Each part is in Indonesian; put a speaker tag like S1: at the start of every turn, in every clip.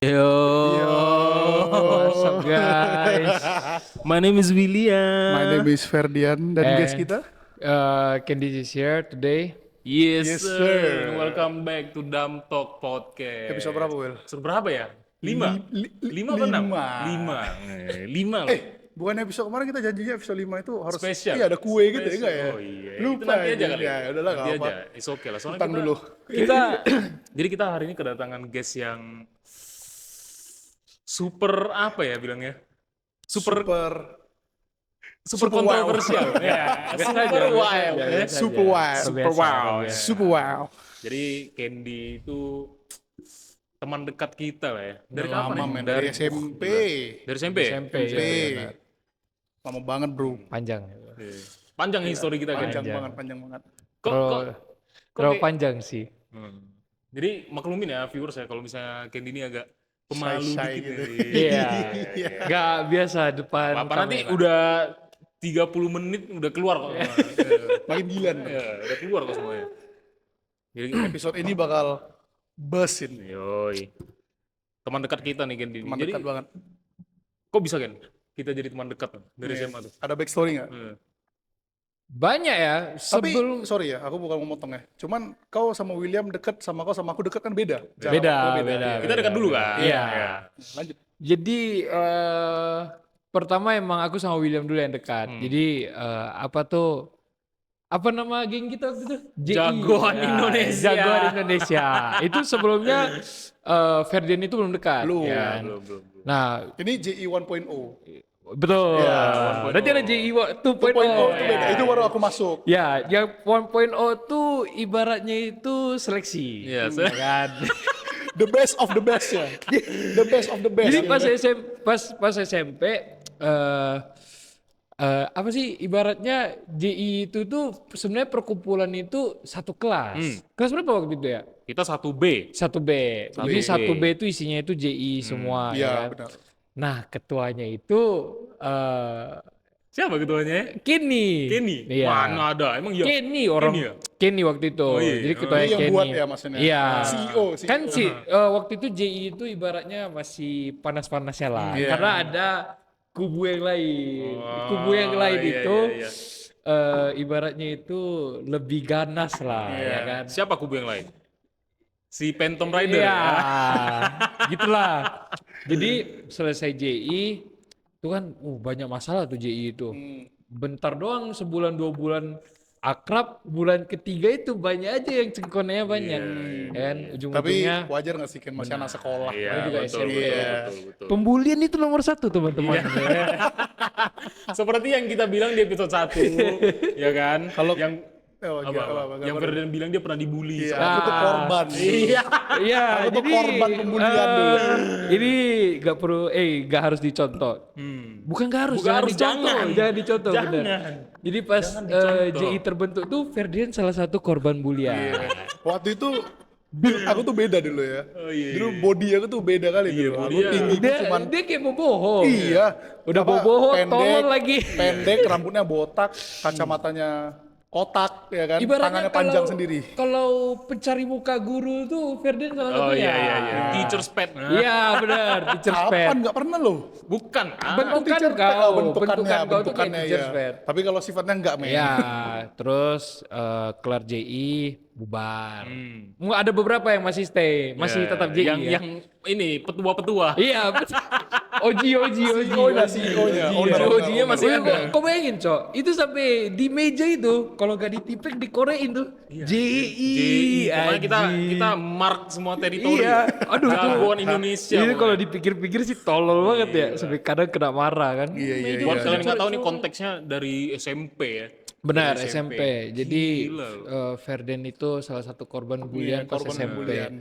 S1: Yo, what's up guys? My name is William.
S2: My name is Ferdian dan guest kita.
S3: Candy is here today.
S1: Yes,
S2: Yes,
S1: sir.
S2: sir.
S1: Welcome back to Dumb Talk Podcast.
S2: Episode berapa, Will?
S1: Episode berapa ya? 5? 5 apa 6? 5. Loh.
S2: Bukan episode kemarin kita janjinya episode 5 itu harus
S1: Spesial.
S2: Iya, ada kue gitu ya, enggak ya?
S1: Oh iya.
S2: Lupa
S1: Itu nanti aja kali.
S2: Ya, udahlah
S1: Nanti
S2: enggak apa.
S1: aja. It's okay lah. Soalnya
S2: Utang
S1: kita,
S2: dulu.
S1: jadi kita hari ini kedatangan guest yang super apa ya bilangnya? Super kontroversial.
S2: Wow.
S1: Ya, super wild. Ya.
S2: Super wow.
S3: Super wow.
S2: Super wow.
S1: Jadi Candy itu teman dekat kita lah ya. Dari
S2: Lama,
S1: kapan ya?
S2: men. Dari SMP.
S1: Dari SMP.
S3: SMP.
S2: SMP.
S3: benar.
S2: Lama banget, bro.
S3: Panjang.
S1: Panjang histori kita kan.
S2: Panjang banget.
S3: Terlalu
S1: kayak-
S3: panjang sih.
S1: Jadi maklumin ya viewers ya kalau misalnya Candy ini agak pemalu
S2: Shy-shy
S1: dikit
S2: gitu.
S1: nih.
S3: Iya. Gak biasa depan
S1: Apa nanti
S3: kamera.
S1: udah 30 menit udah keluar kok.
S2: Makin gila.
S1: Ya, udah keluar kok semuanya. Jadi
S2: Episode ini bakal busin.
S1: yoi. Teman dekat kita nih Candy.
S2: Teman
S1: Jadi
S2: dekat banget.
S1: kok bisa kan kita jadi teman dekat dari
S2: Iya.
S1: SMA tuh?
S2: Ada backstory nggak?
S3: Banyak ya.
S2: Tapi
S3: Sebelum
S2: sorry ya, aku bukan mau motong ya. Cuman kau sama William deket, sama kau sama aku deket kan beda. Jarak
S3: beda,
S2: waktu
S3: beda.
S1: Kita dekat dulu kan?
S3: Iya.
S2: Lanjut.
S3: Jadi pertama emang aku sama William dulu yang dekat. Jadi apa nama geng kita waktu itu? JI.
S1: Jagoan Indonesia.
S3: Jagoan Indonesia. Itu sebelumnya Ferdian itu belum dekat.
S2: Belum.
S3: kan?
S1: Belum.
S3: Nah,
S2: Ini JI 1.0.
S3: betul.
S2: Ya,
S3: Berarti ada JI 2.0.
S2: 2.0 itu beda. Itu baru aku masuk.
S3: Ya, yang 1.0 tuh ibaratnya itu seleksi.
S1: Iya,
S3: Ya kan?
S2: The best of the best ya. The best of the best.
S3: Jadi
S2: ya.
S3: pas SMP apa sih ibaratnya JI itu tuh sebenarnya perkumpulan itu satu kelas. Kelas berapa waktu itu ya?
S1: Kita 1B.
S3: 1B. Jadi 1B itu isinya itu JI semua
S2: Iya,
S3: ya kan?
S2: benar.
S3: Nah, ketuanya itu
S1: Siapa ketuanya?
S3: Kenny.
S1: Kenny?
S3: Iya.
S1: Mana ada? Emang iya?
S3: Kenny orang
S1: Kenny ya?
S3: Kenny waktu itu.
S1: Oh, iya.
S3: Jadi ketuanya
S2: Ini yang
S3: Kenny.
S2: buat ya maksudnya?
S3: Iya.
S2: CEO.
S3: Kan sih waktu itu JI itu ibaratnya masih panas-panasnya lah.
S2: Iya.
S3: Karena ada kubu yang lain. Kubu yang lain
S1: iya,
S3: itu
S1: iya.
S3: ibaratnya itu lebih ganas lah ya kan.
S1: Siapa kubu yang lain? Si Phantom Rider
S3: Iya.
S1: ya?
S3: Gitulah. Jadi selesai JI itu kan banyak masalah tuh JI itu. Bentar doang sebulan 2 bulan akrab, bulan ketiga itu banyak aja yang cengkonnya banyak. Kan
S2: Tapi
S3: ujung-ujungnya
S2: wajar nggak sih kan masih anak sekolah.
S1: Iya,
S3: juga
S1: betul,
S3: SMP.
S1: betul.
S3: pembulian itu nomor 1 teman-teman.
S1: Seperti yang kita bilang di episode 1, ya kan?
S2: Kalau-
S1: yang
S2: Oh,
S1: apa,
S2: apa,
S1: yang Ferdinand bilang dia pernah dibully.
S2: Iya,
S1: sama-
S2: aku tuh korban.
S1: Iya.
S3: Iya,
S2: Aku tuh korban pembulian dulu.
S3: Ini gak perlu, gak harus dicontoh. Bukan gak harus,
S1: Bukan
S3: jangan
S1: harus,
S3: dicontoh,
S1: jangan.
S3: jangan dicontoh.
S1: Jangan.
S3: Bener. Jadi pas
S1: dicontoh.
S3: JI terbentuk tuh Ferdian salah satu korban bulian.
S2: Waktu itu build aku tuh beda dulu ya.
S1: Oh, iya,
S2: Dulu body aku tuh beda kali
S1: Iya,
S2: dulu.
S1: body
S2: Aku
S1: ya.
S2: tinggi
S3: Dia,
S2: cuman
S3: dia kayak mau bohong.
S2: iya.
S3: Udah
S2: Apa,
S3: bohong, tolol lagi.
S2: Pendek, rambutnya botak, kacamatanya kotak ya kan.
S3: Ibaratnya
S2: Tangannya panjang sendiri.
S3: Kalau pencari muka guru tuh Ferdian salah
S1: Oh
S3: satunya.
S1: iya. Teacher's pet.
S3: Iya benar, teacher pet.
S2: Kapan nggak pernah loh.
S1: Bukan.
S3: Bentukan
S2: Teacher pet,
S3: kau,
S2: bentukannya
S3: bentukan kau tuh kayak teacher
S2: iya.
S3: pet.
S2: Tapi kalau sifatnya enggak men.
S3: Iya, terus kelar JI bubar. Ada beberapa yang masih stay, masih tetap JI.
S1: Yang ini petua-petua.
S3: Iya, Oji.
S2: CEO-nya, CEO-nya.
S1: Oji-nya masih ada.
S3: Kau bayangin, Cok. Itu sampai di meja itu, kalau nggak ditipek dikorein tuh. JI.
S1: Pokoknya kita
S3: anjing.
S1: mark semua teritori.
S3: Iya, aduh tuh.
S1: Jagoan Indonesia.
S3: Ini kalau
S1: pokoknya.
S3: dipikir-pikir sih tolol banget ya. Sampai kadang kena marah kan.
S2: Iya.
S1: Buat kalian nggak tahu nih konteksnya dari SMP ya.
S3: Benar,
S1: Dari
S3: SMP. Jadi
S1: Gila.
S3: Ferden itu salah satu korban bulian pas
S2: korban
S3: SMP.
S2: bulian.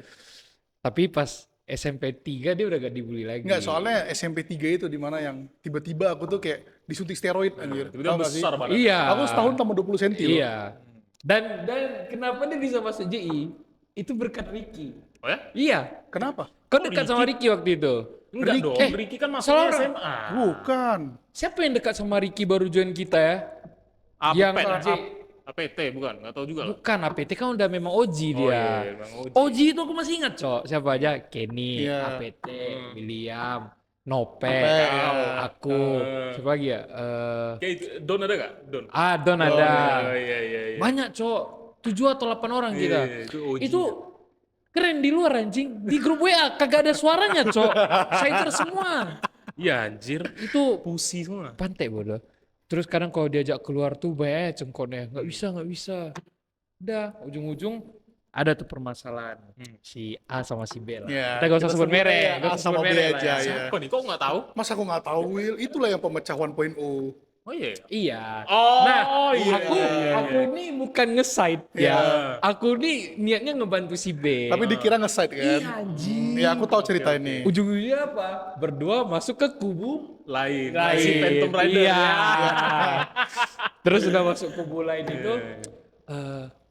S3: Tapi pas SMP 3 dia udah gak dibully lagi.
S2: Enggak, soalnya SMP 3 itu dimana yang tiba-tiba aku tuh kayak disuntik steroid anjir.
S1: Tiba-tiba
S2: Tahu nggak sih?
S1: besar badan.
S3: Iya.
S2: Aku setahun tambah 20 cm loh.
S3: Iya. Dan kenapa dia bisa masuk JI? Itu berkat Ricky.
S1: Oh ya?
S3: Iya.
S2: Kenapa?
S3: Kau dekat sama Ricky waktu itu?
S1: Enggak
S3: Ricky-
S1: dong, Ricky kan masuk
S3: salah orang.
S1: SMA.
S2: Bukan.
S3: Siapa yang dekat sama Ricky baru join kita ya?
S1: Apep.
S3: Yang
S1: Apep. APT bukan? Nggak tahu juga lah.
S3: Bukan, APT kan udah memang OG
S1: Oh
S3: dia.
S1: iya, Bang Oji.
S3: OG itu aku masih ingat, Cok. Siapa aja? Kenny,
S2: Iya.
S3: APT, William, Nope,
S2: Nope,
S3: kau,
S2: iya.
S3: aku. Siapa lagi ya?
S1: Kayak itu, Don ada nggak? Don.
S3: Don ada.
S1: Oh iya iya iya.
S3: Banyak, Cok. 7 atau 8 orang
S1: Iya,
S3: kita.
S1: itu OG.
S3: Itu keren di luar anjing. Di grup WA kagak ada suaranya, Cok. Sider semua.
S1: Iya anjir.
S3: Itu
S1: Pusi semua.
S3: pantai bodoh. Terus kadang kalau diajak keluar tuh banyak cengkoknya. Nggak bisa. Udah, ujung-ujung ada tuh permasalahan. Si A sama si B lah.
S2: Iya,
S3: Kita gak usah
S2: kita
S3: sebut
S2: sebut
S3: merek.
S2: aja,
S3: Gak usah
S2: A sama
S3: sebut
S2: B
S3: merek lah
S2: aja,
S3: ya.
S2: ya.
S1: Siapa nih? Kok nggak tahu?
S2: Masa aku nggak tahu, Will? Itulah yang pemecah 1.0.
S1: Oh iya.
S3: Iya.
S1: Oh,
S3: Nah,
S1: iya,
S3: aku ini bukan nge-side ya.
S2: Iya.
S3: Aku ini niatnya ngebantu si B.
S2: Tapi dikira nge-side kan?
S3: Iya anjing.
S2: Iya, aku tahu cerita ini.
S3: Ujung-ujungnya apa? Berdua masuk ke kubu
S1: Lain.
S3: lain.
S1: Si Phantom Rider.
S3: Iya.
S1: Ya.
S3: Terus udah masuk kubu lain itu,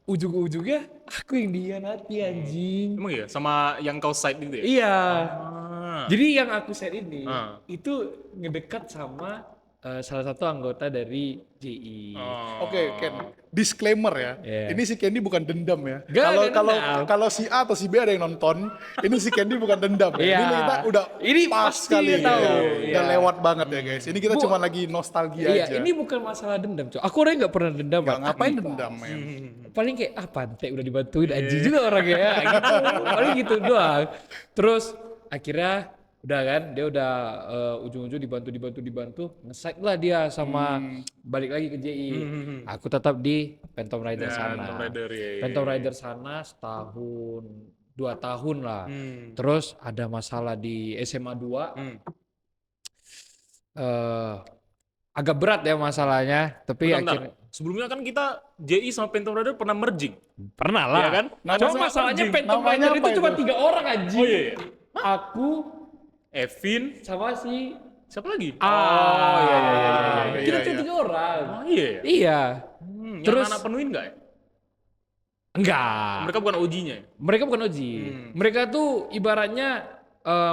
S3: ujung-ujungnya aku yang dihianati anjing.
S1: Emang iya? Sama yang kau side gitu ya?
S3: Iya.
S1: Ah.
S3: Jadi yang aku share ini
S1: Ah.
S3: itu ngedekat sama salah satu anggota dari JI.
S1: Oh.
S2: Oke, Ken. Disclaimer ya.
S3: Iya.
S2: Ini si Candy bukan dendam ya.
S3: Nggak
S2: Kalau
S3: ada
S2: kalau
S3: dendam.
S2: kalau si A atau si B ada yang nonton, ini si Candy bukan dendam ya.
S3: Iya.
S2: Ini kita udah
S3: Ini
S2: pas
S3: pasti
S2: sekali
S3: dia tahu.
S2: ya.
S3: Iya.
S2: Udah lewat banget ya, guys. Ini kita
S3: Bu-
S2: cuma lagi nostalgia
S3: Iya,
S2: aja.
S3: ini bukan masalah dendam, Cok. Aku orangnya nggak pernah dendam.
S2: Nggak,
S3: Pak.
S2: ngapain
S3: Tapi
S2: dendam, men?
S3: paling kayak pantai udah dibantuin anjing juga orangnya ya gitu. Paling gitu doang. Terus akhirnya udah kan dia udah ujung-ujung dibantu nge-side lah dia sama balik lagi ke JI. Aku tetap di Phantom Rider
S1: Ya,
S3: sana.
S1: Phantom Rider, ya, ya,
S3: Phantom
S1: ya.
S3: Rider sana setahun 2 tahun lah.
S1: Hmm.
S3: Terus ada masalah di SMA 2. Agak berat ya masalahnya, tapi
S1: Bentar, bentar.
S3: akhirnya
S1: Sebelumnya kan kita JI sama Phantom Rider pernah merging.
S3: pernah lah.
S1: Iya kan?
S3: Cuma masalahnya
S1: merging.
S3: Phantom
S2: Namanya
S3: Rider itu
S2: apa
S3: cuma
S2: itu?
S3: 3 orang anjing.
S1: Oh iya, iya.
S3: Aku
S1: Evin,
S3: sama si
S1: siapa lagi?
S3: Ah,
S1: Oh iya iya iya iya.
S2: iya.
S3: kita cuma 3 orang.
S1: Oh iya. Ya?
S3: Iya.
S1: Yang
S3: Terus-
S1: anak penuhin nggak ya?
S3: Enggak.
S1: Mereka bukan OG-nya ya?
S3: Mereka bukan OG. Mereka tuh ibaratnya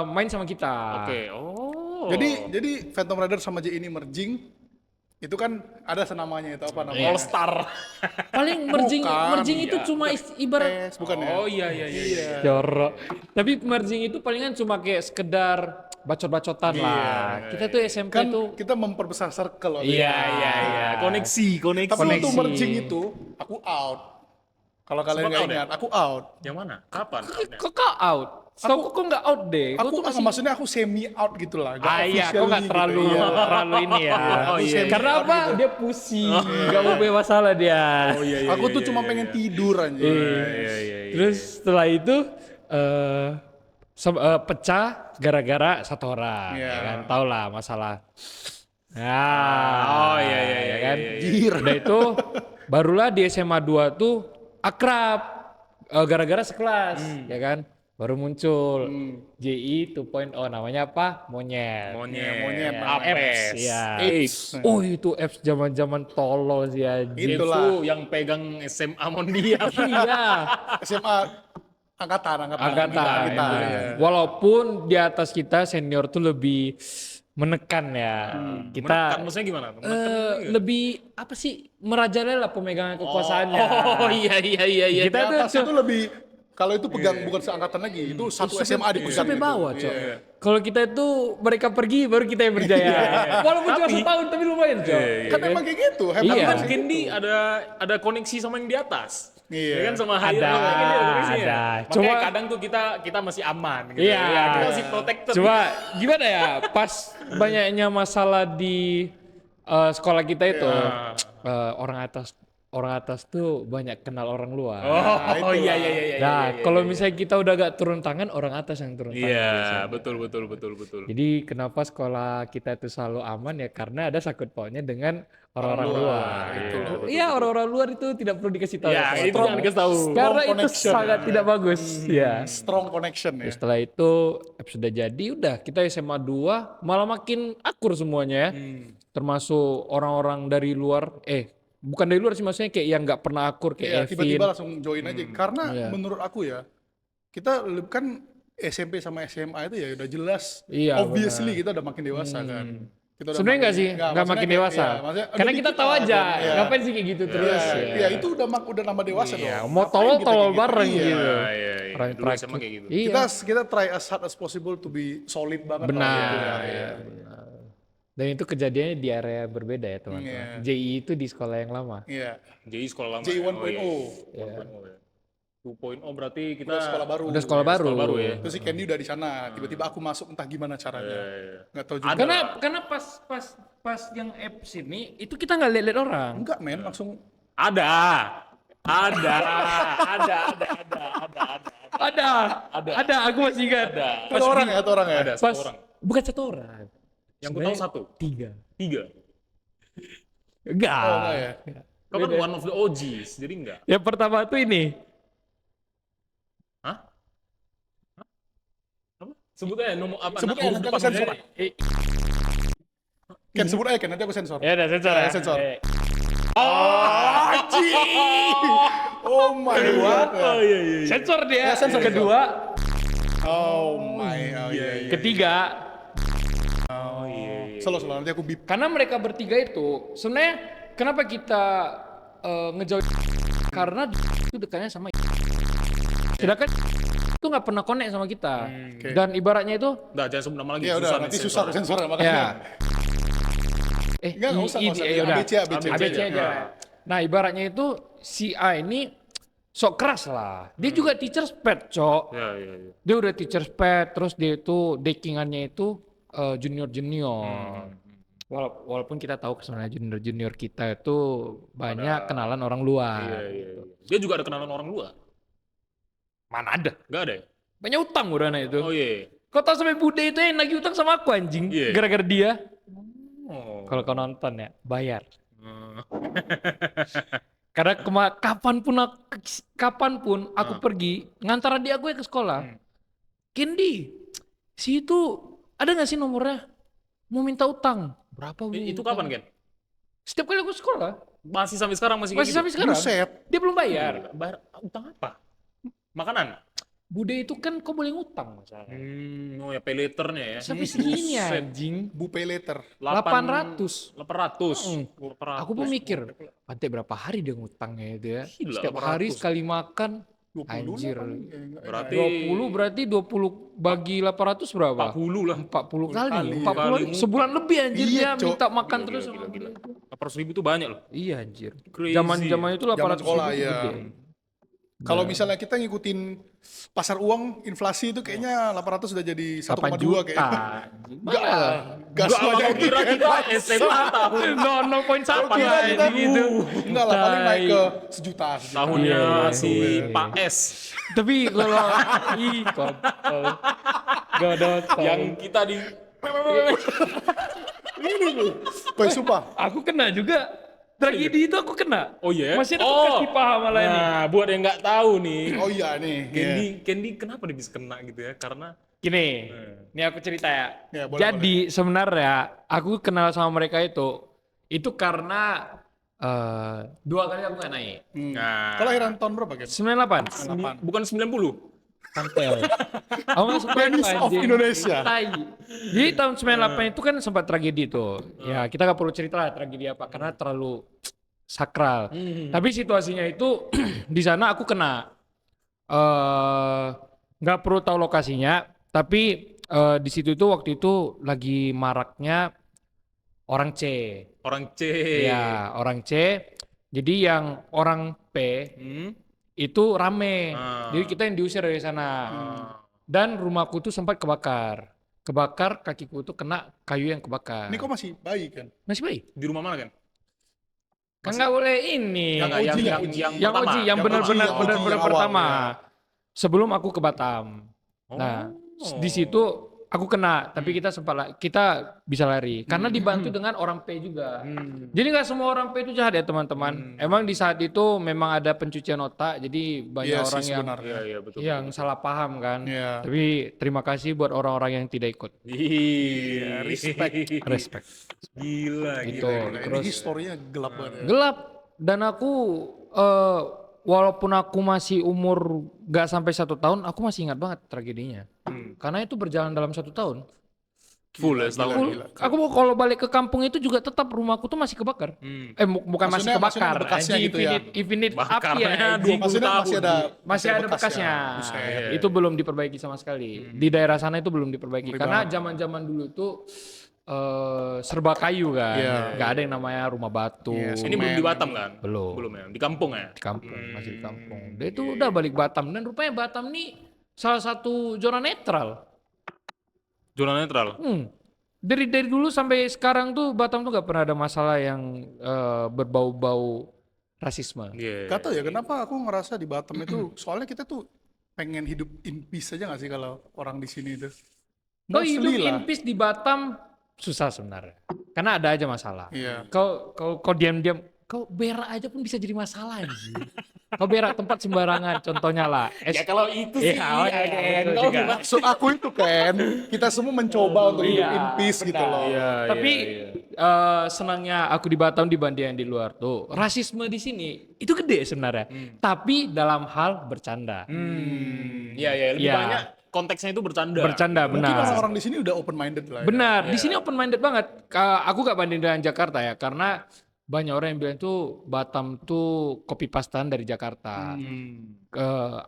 S3: main sama kita.
S1: Oke. Oh.
S2: Jadi Phantom Rider sama J ini merging. Itu kan ada senamanya itu apa namanya?
S1: All Star.
S3: Paling merging
S2: Bukan,
S3: merging itu
S1: iya.
S3: cuma ibarat
S2: PES, bukan ya?
S1: Oh iya iya iya. iya.
S3: jorok. Tapi merging itu palingan cuma kayak sekedar bacot-bacotan lah. Kita tuh SMP
S2: Kan
S3: tuh
S2: kita memperbesar circle.
S3: Iya,
S1: Iya iya. Koneksi.
S2: Tapi
S3: Koneksi.
S2: untuk merging itu, aku out. Kalau kalian
S1: Sempat
S2: nggak
S1: out ya?
S2: ingat, aku out.
S1: Yang mana? Kapan?
S3: kok kau out? Setahu kok nggak out deh. Kau
S2: Aku
S3: tuh masih
S2: maksudnya aku semi out gitu lah.
S3: iya, kok nggak
S2: officially
S3: terlalu
S2: gitu. Iya.
S3: terlalu ini ya.
S1: Oh, iya, iya.
S3: Karena apa? Dia pusing, nggak mau punya masalah dia.
S1: Oh iya iya.
S2: Aku tuh cuma pengen tidur aja.
S1: Iya iya iya.
S3: Terus setelah itu pecah gara-gara satu orang,
S2: Iya.
S3: ya kan? Tau lah masalah.
S1: Oh iya iya iya.
S3: kan?
S1: iya, iya.
S2: Jir.
S3: Udah itu barulah di SMA 2 tuh akrab gara-gara sekelas, ya kan? Baru muncul JI 2.0 namanya apa? Monyet.
S1: Monyet.
S2: Apes.
S3: Iya.
S2: Apes.
S3: Oh itu apps zaman-zaman tolol sih anjing.
S2: Itulah.
S1: Itu yang pegang SMA Mondia.
S3: Iya.
S2: SMA angkatan.
S3: Angkatan.
S2: Kita.
S3: Iya. Walaupun di atas kita senior tuh lebih menekan ya. Kita
S1: Menekan maksudnya gimana? Menekan
S3: lebih apa sih merajalela lah pemegangan kekuasaannya.
S1: Oh iya iya iya iya.
S3: Kita
S2: Di
S3: tuh
S2: atas itu lebih, kalau itu pegang bukan seangkatan lagi, itu satu SMA dipegang.
S3: sampai
S2: gitu.
S3: bawah, Cok.
S2: Iya.
S3: Kalau kita itu mereka pergi baru kita yang berjaya. Walaupun cuma setahun tapi lumayan, Cok.
S2: Kan emang kayak gitu.
S3: Iya.
S1: Tapi
S2: Hebat
S1: kan
S2: sih.
S1: Candy ada koneksi sama yang di atas.
S2: Iya.
S1: Ya kan sama Hayat
S3: Ada,
S1: sama Candy koneksinya.
S3: ada.
S1: Makanya
S3: Cuma-
S1: kadang tuh kita masih aman gitu.
S3: Iya.
S1: Ya, kita masih protected.
S3: Cuma gimana ya, pas banyaknya masalah di sekolah kita itu, orang atas tuh banyak kenal orang luar.
S1: Oh iya iya iya iya.
S3: Nah, kalau misalnya kita udah gak turun tangan, orang atas yang turun tangan.
S1: Iya, betul.
S3: Jadi kenapa sekolah kita itu selalu aman ya karena ada sakut pautnya dengan orang-orang luar.
S1: Iya,
S3: Iya, orang-orang luar itu tidak perlu dikasih tahu.
S1: Ya,
S3: sama
S1: itu
S3: teman.
S1: jangan dikasih tahu.
S3: Karena itu
S2: connection.
S3: sangat tidak bagus. Ya.
S2: Strong connection ya.
S3: Setelah itu sudah jadi, udah kita SMA 2 malah makin akur semuanya ya. Termasuk orang-orang dari luar, bukan dari luar sih maksudnya kayak yang nggak pernah akur
S2: Iya,
S3: kayak
S2: tiba-tiba
S3: Evin.
S2: langsung join aja. Karena
S3: Iya.
S2: menurut aku ya, kita kan SMP sama SMA itu ya udah jelas.
S3: Iya,
S2: Obviously kita udah makin dewasa kan. Kita udah
S3: Sebenarnya enggak sih, enggak
S2: maksudnya
S3: makin
S2: kayak-
S3: dewasa.
S2: iya, maksudnya
S3: Karena
S2: udah
S3: kita
S2: dikit
S3: tahu
S2: lah,
S3: aja,
S2: iya.
S3: ngapain sih kayak gitu terus
S2: Iya,
S3: ya.
S2: iya, itu udah nambah dewasa
S3: Iya,
S2: dong.
S3: mau
S2: Ngapain kita
S3: tolol-tolol
S2: kayak gitu?
S3: bareng
S2: Iya.
S3: gitu.
S1: Iya.
S3: Orang
S1: Dulu
S3: terakhir.
S1: SMA kayak gitu.
S3: Iya.
S2: Kita try as hard as possible to be solid banget. lah
S3: Benar.
S2: gitu ya.
S3: Iya, benar. Dan itu kejadiannya di area berbeda ya teman-teman.
S2: Iya.
S3: JI itu di sekolah yang lama.
S2: Iya.
S1: JI sekolah lama.
S2: JI
S1: ya?
S2: 1.0.
S1: Iya. 1.0 ya. 2.0 berarti kita
S2: Udah sekolah baru.
S3: Udah sekolah baru.
S1: sekolah baru ya.
S2: Terus si Candy udah di sana. Tiba-tiba aku masuk entah gimana caranya.
S1: Iya.
S2: Nggak tahu juga.
S1: Ada lah.
S3: Karena pas yang apps ini itu kita nggak lihat orang.
S2: Enggak men, langsung
S1: Ada.
S3: Ada. Aku masih ingat.
S1: Ada.
S2: ada orang ya, ada orang ya.
S1: Ada
S3: Pas
S1: satu orang.
S3: bukan satu orang.
S1: Yang ku tahu satu.
S3: Tiga.
S1: 3.
S3: Enggak.
S2: Oh, enggak ya.
S1: Kau kan one of the OGs, jadi enggak.
S3: Yang pertama tuh ini.
S1: Hah? Apa? Sebut aja nomor apa?
S2: Sebut
S1: nama-
S2: aja, nanti aku sensor.
S3: Eh,
S2: Ken sebut aja Ken, nanti aku sensor.
S3: ya udah sensor.
S2: Ya,
S3: Ya,
S2: sensor.
S3: Eh,
S2: Oh my god.
S1: Oh iya iya.
S3: Sensor dia.
S2: Ya, sensor,
S3: Kedua,
S2: Oh my. Oh iya. iya.
S3: ketiga.
S1: Oh iya.
S2: Selalu nanti aku bip.
S3: Karena mereka bertiga itu sebenarnya kenapa kita ngejauh karena itu dekatnya sama sedangkan itu nggak pernah connect sama kita
S2: Oke.
S3: dan ibaratnya itu
S1: Udah jangan sebut nama lagi.
S2: Ya udah,
S1: nih
S2: nanti
S1: sensor.
S2: susah aku sensornya
S3: ya
S2: makanya. Enggak usah, nggak usah.
S3: ya udah.
S2: ABC, ABC.
S3: ABC aja. Nah ibaratnya itu si A ini sok keras lah dia juga teacher's pet cok
S1: Iya iya iya.
S3: dia udah teacher's pet terus dia itu deckingannya itu junior walaupun kita tahu sebenarnya junior kita itu banyak kenalan orang luar.
S1: Iya iya. iya. Dia juga ada kenalan orang luar.
S3: Mana ada?
S1: Enggak ada ya?
S3: Banyak utang udah itu.
S1: Oh iya.
S3: Kau tahu sampai Bude itu yang lagi utang sama aku anjing.
S1: Iya.
S3: Gara-gara dia.
S1: Oh.
S3: Kalau kau nonton ya, bayar.
S1: Hmm.
S3: Karena kapanpun aku pergi ngantar dia gue ke sekolah. Candy, si itu ada nggak sih nomornya? Mau minta utang. Berapa Bu?
S1: Itu kapan Ken?
S3: Setiap kali aku sekolah.
S1: Masih sampai sekarang masih kayak
S3: Masih
S1: gitu?
S3: sampai sekarang.
S2: Buset.
S3: Dia belum bayar.
S1: Bayar utang apa? Makanan?
S3: Bude itu kan kau boleh ngutang masalahnya.
S1: Oh ya pay later-nya ya.
S3: Sampai segini
S1: Buset.
S3: anjing.
S2: Bu pay later.
S3: 800.
S1: 800.
S3: Aku pun mikir, Pantai berapa hari dia ngutangnya itu ya.
S1: Gila,
S3: Setiap hari
S1: 800.
S3: sekali makan
S2: 20
S3: Anjir.
S2: lah paling. Ya, enggak,
S1: Berarti
S3: 20 berarti 20 bagi 800 berapa?
S1: 40 lah.
S3: 40 kali.
S2: kali.
S3: 40
S1: Kali
S3: sebulan lebih anjir
S2: Iya,
S3: dia
S2: Cok.
S3: minta makan
S1: Gila,
S3: terus
S1: gila,
S3: sama
S1: gila,
S3: dia.
S1: 800.000 itu banyak loh.
S3: Iya anjir.
S1: Crazy.
S3: Zaman-zaman itu 800
S2: sekolah,
S3: ribu
S2: ya.
S3: gede.
S2: Kalau misalnya kita ngikutin pasar uang, inflasi itu kayaknya 800 sudah jadi
S3: 8
S2: 1,2
S3: juta.
S2: kayaknya.
S3: anjing.
S2: Enggak
S3: Mahal.
S2: lah. Gas
S1: Gua
S2: banyak
S1: abang kira kita SMA tahun
S3: 0,1
S2: Kira kita
S3: gitu.
S2: Enggak lah, paling naik ke sejuta.
S1: tahunnya
S3: Iya,
S1: si
S3: iya.
S1: Pak S
S3: Tapi kalau ih kontol. Godotol.
S1: yang kita di
S2: Woi, sumpah.
S3: Aku kena juga. Tragedi itu aku kena.
S1: Oh iya?
S3: Masih ada
S1: Oh.
S3: kasih paham malah ini.
S1: Nah, buat yang nggak tahu nih,
S2: Oh iya nih.
S1: Candy kenapa dia bisa kena gitu ya? Karena
S3: Gini, ini aku cerita ya.
S2: Ya, boleh,
S3: Jadi sebenarnya aku kenal sama mereka itu karena 2 kali aku nggak naik.
S1: nah,
S2: Kau lahiran tahun berapa, Gen?
S3: 98.
S1: bukan 90.
S3: Tampil. Aku masuk
S2: Penis of Indonesia.
S3: Jadi tahun 98 itu kan sempat tragedi tuh. Ya kita gak perlu cerita lah tragedi apa karena terlalu sakral. Tapi situasinya itu di sana aku kena. Nggak perlu tahu lokasinya. Tapi di situ itu waktu itu lagi maraknya orang C.
S1: Orang C.
S3: Ya orang C. Jadi yang orang P
S1: Hmm?
S3: itu rame.
S1: Ah.
S3: Jadi kita yang diusir dari sana. Dan rumahku tuh sempat kebakar. Kebakar, kakiku tuh kena kayu yang kebakar.
S2: Ini kok masih bayi kan?
S3: Masih baik?
S1: Di rumah mana kan?
S3: Kan nggak boleh ini.
S1: Yang
S2: OG,
S1: yang
S2: yang
S1: yang,
S2: OG.
S1: yang
S3: Yang
S1: pertama.
S3: OG, yang
S2: Yang
S3: benar-benar
S2: OG,
S3: benar-benar
S2: yang awal,
S3: pertama.
S2: ya.
S3: Sebelum aku ke Batam. Nah, di situ aku kena, tapi kita bisa lari karena dibantu dengan orang P juga. Jadi nggak semua orang P itu jahat ya teman-teman. Emang di saat itu memang ada pencucian otak, jadi banyak
S2: Iya
S3: orang
S2: sih
S3: yang
S2: sebenarnya.
S1: Iya, iya betul.
S3: yang salah paham kan.
S2: Iya.
S3: Tapi terima kasih buat orang-orang yang tidak ikut.
S1: Iya,
S3: Respect.
S1: Gila,
S3: Gitu.
S1: gila.
S2: Ini
S3: Terus
S2: historinya gelap banget. Ya.
S3: gelap dan aku walaupun aku masih umur gak sampai 1 tahun, aku masih ingat banget tragedinya. Karena itu berjalan dalam 1 tahun.
S1: Full ya setahun.
S3: Full. Aku mau kalau balik ke kampung itu juga tetap rumahku tuh masih kebakar. Bukan masih
S2: Maksudnya
S3: kebakar.
S2: bekasnya
S3: Anjing,
S2: gitu ya?
S3: infinite api
S1: Bakarnya
S3: ya.
S1: 20
S2: Maksudnya
S1: tahun.
S3: Masih ada bekasnya. Itu belum diperbaiki sama sekali. Di daerah sana itu belum diperbaiki karena zaman-zaman dulu tuh serba kayu kan. Nggak ada yang namanya rumah batu.
S1: Ini belum di Batam kan?
S3: Belum.
S1: Belum ya. Di kampung ya.
S3: Di kampung, masih di kampung. Dia itu udah balik Batam dan rupanya Batam nih salah satu zona netral.
S1: Zona netral.
S3: Dari dulu sampai sekarang tuh Batam tuh nggak pernah ada masalah yang berbau-bau rasisme.
S1: Iya.
S2: Gak tau ya kenapa aku ngerasa di Batam itu soalnya kita tuh pengen hidup in peace aja gak sih kalau orang di sini itu.
S3: Kau hidup
S2: Mostly
S3: in
S2: lah.
S3: peace di Batam susah sebenarnya. Karena ada aja masalah.
S2: Iya.
S3: Kau diam-diam, kau berak aja pun bisa jadi masalah anjing. Kau berak tempat sembarangan, contohnya lah.
S1: Ya kalau itu sih.
S3: Iya, itu juga.
S2: Maksud aku itu kan kita semua mencoba untuk hidup in peace gitu loh.
S3: Tapi senangnya aku di Batam dibanding yang di luar tuh, rasisme di sini itu gede sebenarnya. Tapi dalam hal bercanda.
S1: Iya, lebih
S3: Iya.
S1: banyak konteksnya itu bercanda.
S3: Bercanda
S2: Mungkin
S3: benar.
S2: orang-orang di sini udah open minded lah. Ya.
S3: Benar, di sini open minded banget. Aku gak banding dengan Jakarta ya, karena banyak orang yang bilang tuh Batam tuh copy pastaan dari Jakarta.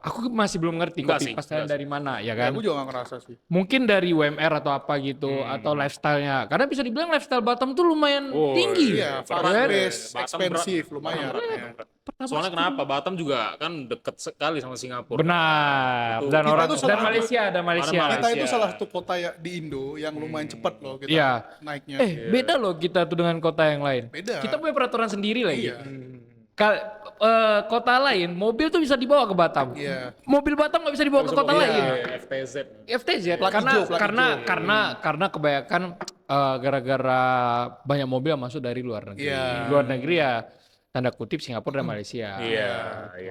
S3: Aku masih belum ngerti
S1: Enggak
S3: copy
S1: sih,
S3: pastaan
S1: enggak
S3: dari mana ya
S2: Ya,
S3: kan.
S2: aku juga gak ngerasa sih.
S3: Mungkin dari UMR atau apa gitu atau lifestyle-nya. Karena bisa dibilang lifestyle Batam tuh lumayan tinggi.
S2: Iya, fast
S3: kan?
S2: pace,
S1: Batam
S2: expensive, lumayan.
S1: Soalnya kenapa? Batam juga kan deket sekali sama Singapura.
S3: Benar.
S1: Betul.
S3: Dan
S2: Kita
S3: orang
S2: tuh
S3: dan
S2: salah-
S3: Malaysia, ada Malaysia.
S2: Kita itu
S1: Malaysia.
S2: salah satu kota ya di Indo yang lumayan cepat loh kita
S3: Iya.
S2: naiknya.
S3: Beda loh kita tuh dengan kota yang lain.
S2: Beda.
S3: Kita punya peraturan sendiri lagi.
S2: Iya.
S3: Kota lain, mobil tuh bisa dibawa ke Batam.
S2: Iya.
S3: Mobil Batam nggak bisa dibawa ke kota lain.
S1: FTZ.
S3: FTZ
S2: Plat
S3: karena
S2: hijau, plat
S3: karena
S2: hijau.
S3: karena kebanyakan gara-gara banyak mobil yang masuk dari luar negeri.
S2: Iya.
S3: Luar negeri ya tanda kutip Singapura dan Malaysia.
S1: Iya,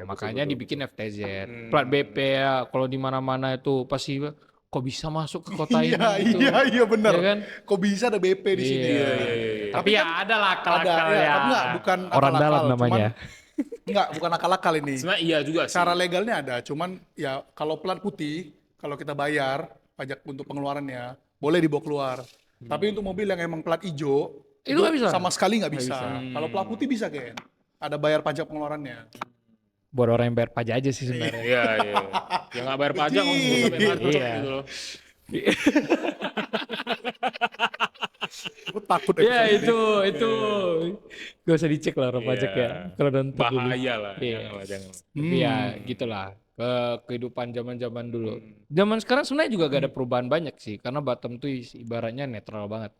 S3: Makanya dibikin FTZ. Plat BP ya kalau di mana-mana itu pasti kok bisa masuk ke kota ini
S2: Iya,
S3: gitu.
S2: iya benar.
S3: Iya kan?
S2: Kok bisa ada BP di sini?
S3: Iya. Tapi ya ada lah akal-akal
S2: Ada, ya.
S3: ya.
S2: Tapi enggak, bukan
S3: Orang
S2: akal-akal,
S3: dalam namanya.
S2: Enggak, bukan akal-akal ini.
S1: Sebenarnya iya juga sih.
S2: Cara legalnya ada, cuman ya kalau plat putih, kalau kita bayar pajak untuk pengeluarannya, boleh dibawa keluar. Tapi untuk mobil yang emang plat hijau,
S3: Itu nggak bisa?
S2: sama sekali nggak bisa. Kalau plat putih bisa kan? Ada bayar pajak pengeluarannya.
S3: Buat orang yang bayar pajak aja sih sebenarnya.
S1: Iya. Yang nggak bayar pajak nggak usah bayar pajak
S3: Iya.
S1: gitu loh.
S2: Aku takut
S3: Ya
S2: episode ini.
S3: itu gak usah dicek lah orang pajak ya. Kalau nonton dulu.
S1: Bahaya lah.
S3: Iya.
S1: Jangan.
S3: Tapi ya gitulah kehidupan zaman-zaman dulu. Zaman sekarang sebenarnya juga gak ada perubahan banyak sih karena Batam tuh ibaratnya netral banget.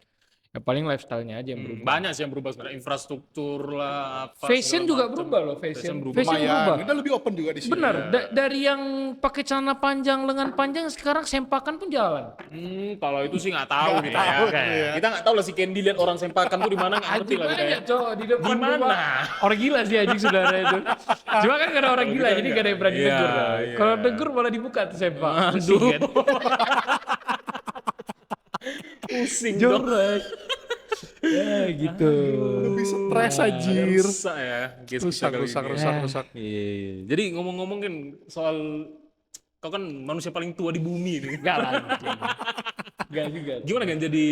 S3: Ya paling lifestyle-nya aja yang berubah.
S1: Banyak sih yang berubah sebenarnya. Infrastruktur lah. Apa,
S3: Fashion
S1: segala
S3: juga
S1: macam.
S3: berubah loh, fashion.
S1: Fashion berubah.
S3: Fashion
S2: Lumayan,
S3: berubah.
S2: kita lebih open juga di sini.
S3: Benar, dari yang pakai celana panjang, lengan panjang sekarang sempakan pun jalan.
S1: Kalau itu sih nggak tahu kita ya.
S2: tahu, iya.
S1: Kita nggak tahu lah si Candy lihat orang sempakan tuh di mana nggak ngerti
S3: Anjing
S1: lah kita ya.
S3: banyak cowok di depan
S1: Gimana?
S3: rumah. Orang gila sih anjing saudara itu. Cuma kan karena orang gila jadi gak ada yang berani
S1: Iya,
S3: negur.
S1: iya.
S3: Kalau negur malah dibuka tuh sempak. Pusing kan.
S1: Pusing dong.
S3: Jorok. Ya gitu.
S2: Lebih stres anjir.
S1: Rusak ya. Guys,
S2: Rusak,
S1: kita kali
S2: rusak,
S1: ini.
S2: rusak, rusak.
S1: Iya. Jadi ngomong-ngomong kan soal kau kan manusia paling tua di bumi ini.
S3: Enggak lah. Enggak juga.
S1: Gimana kan jadi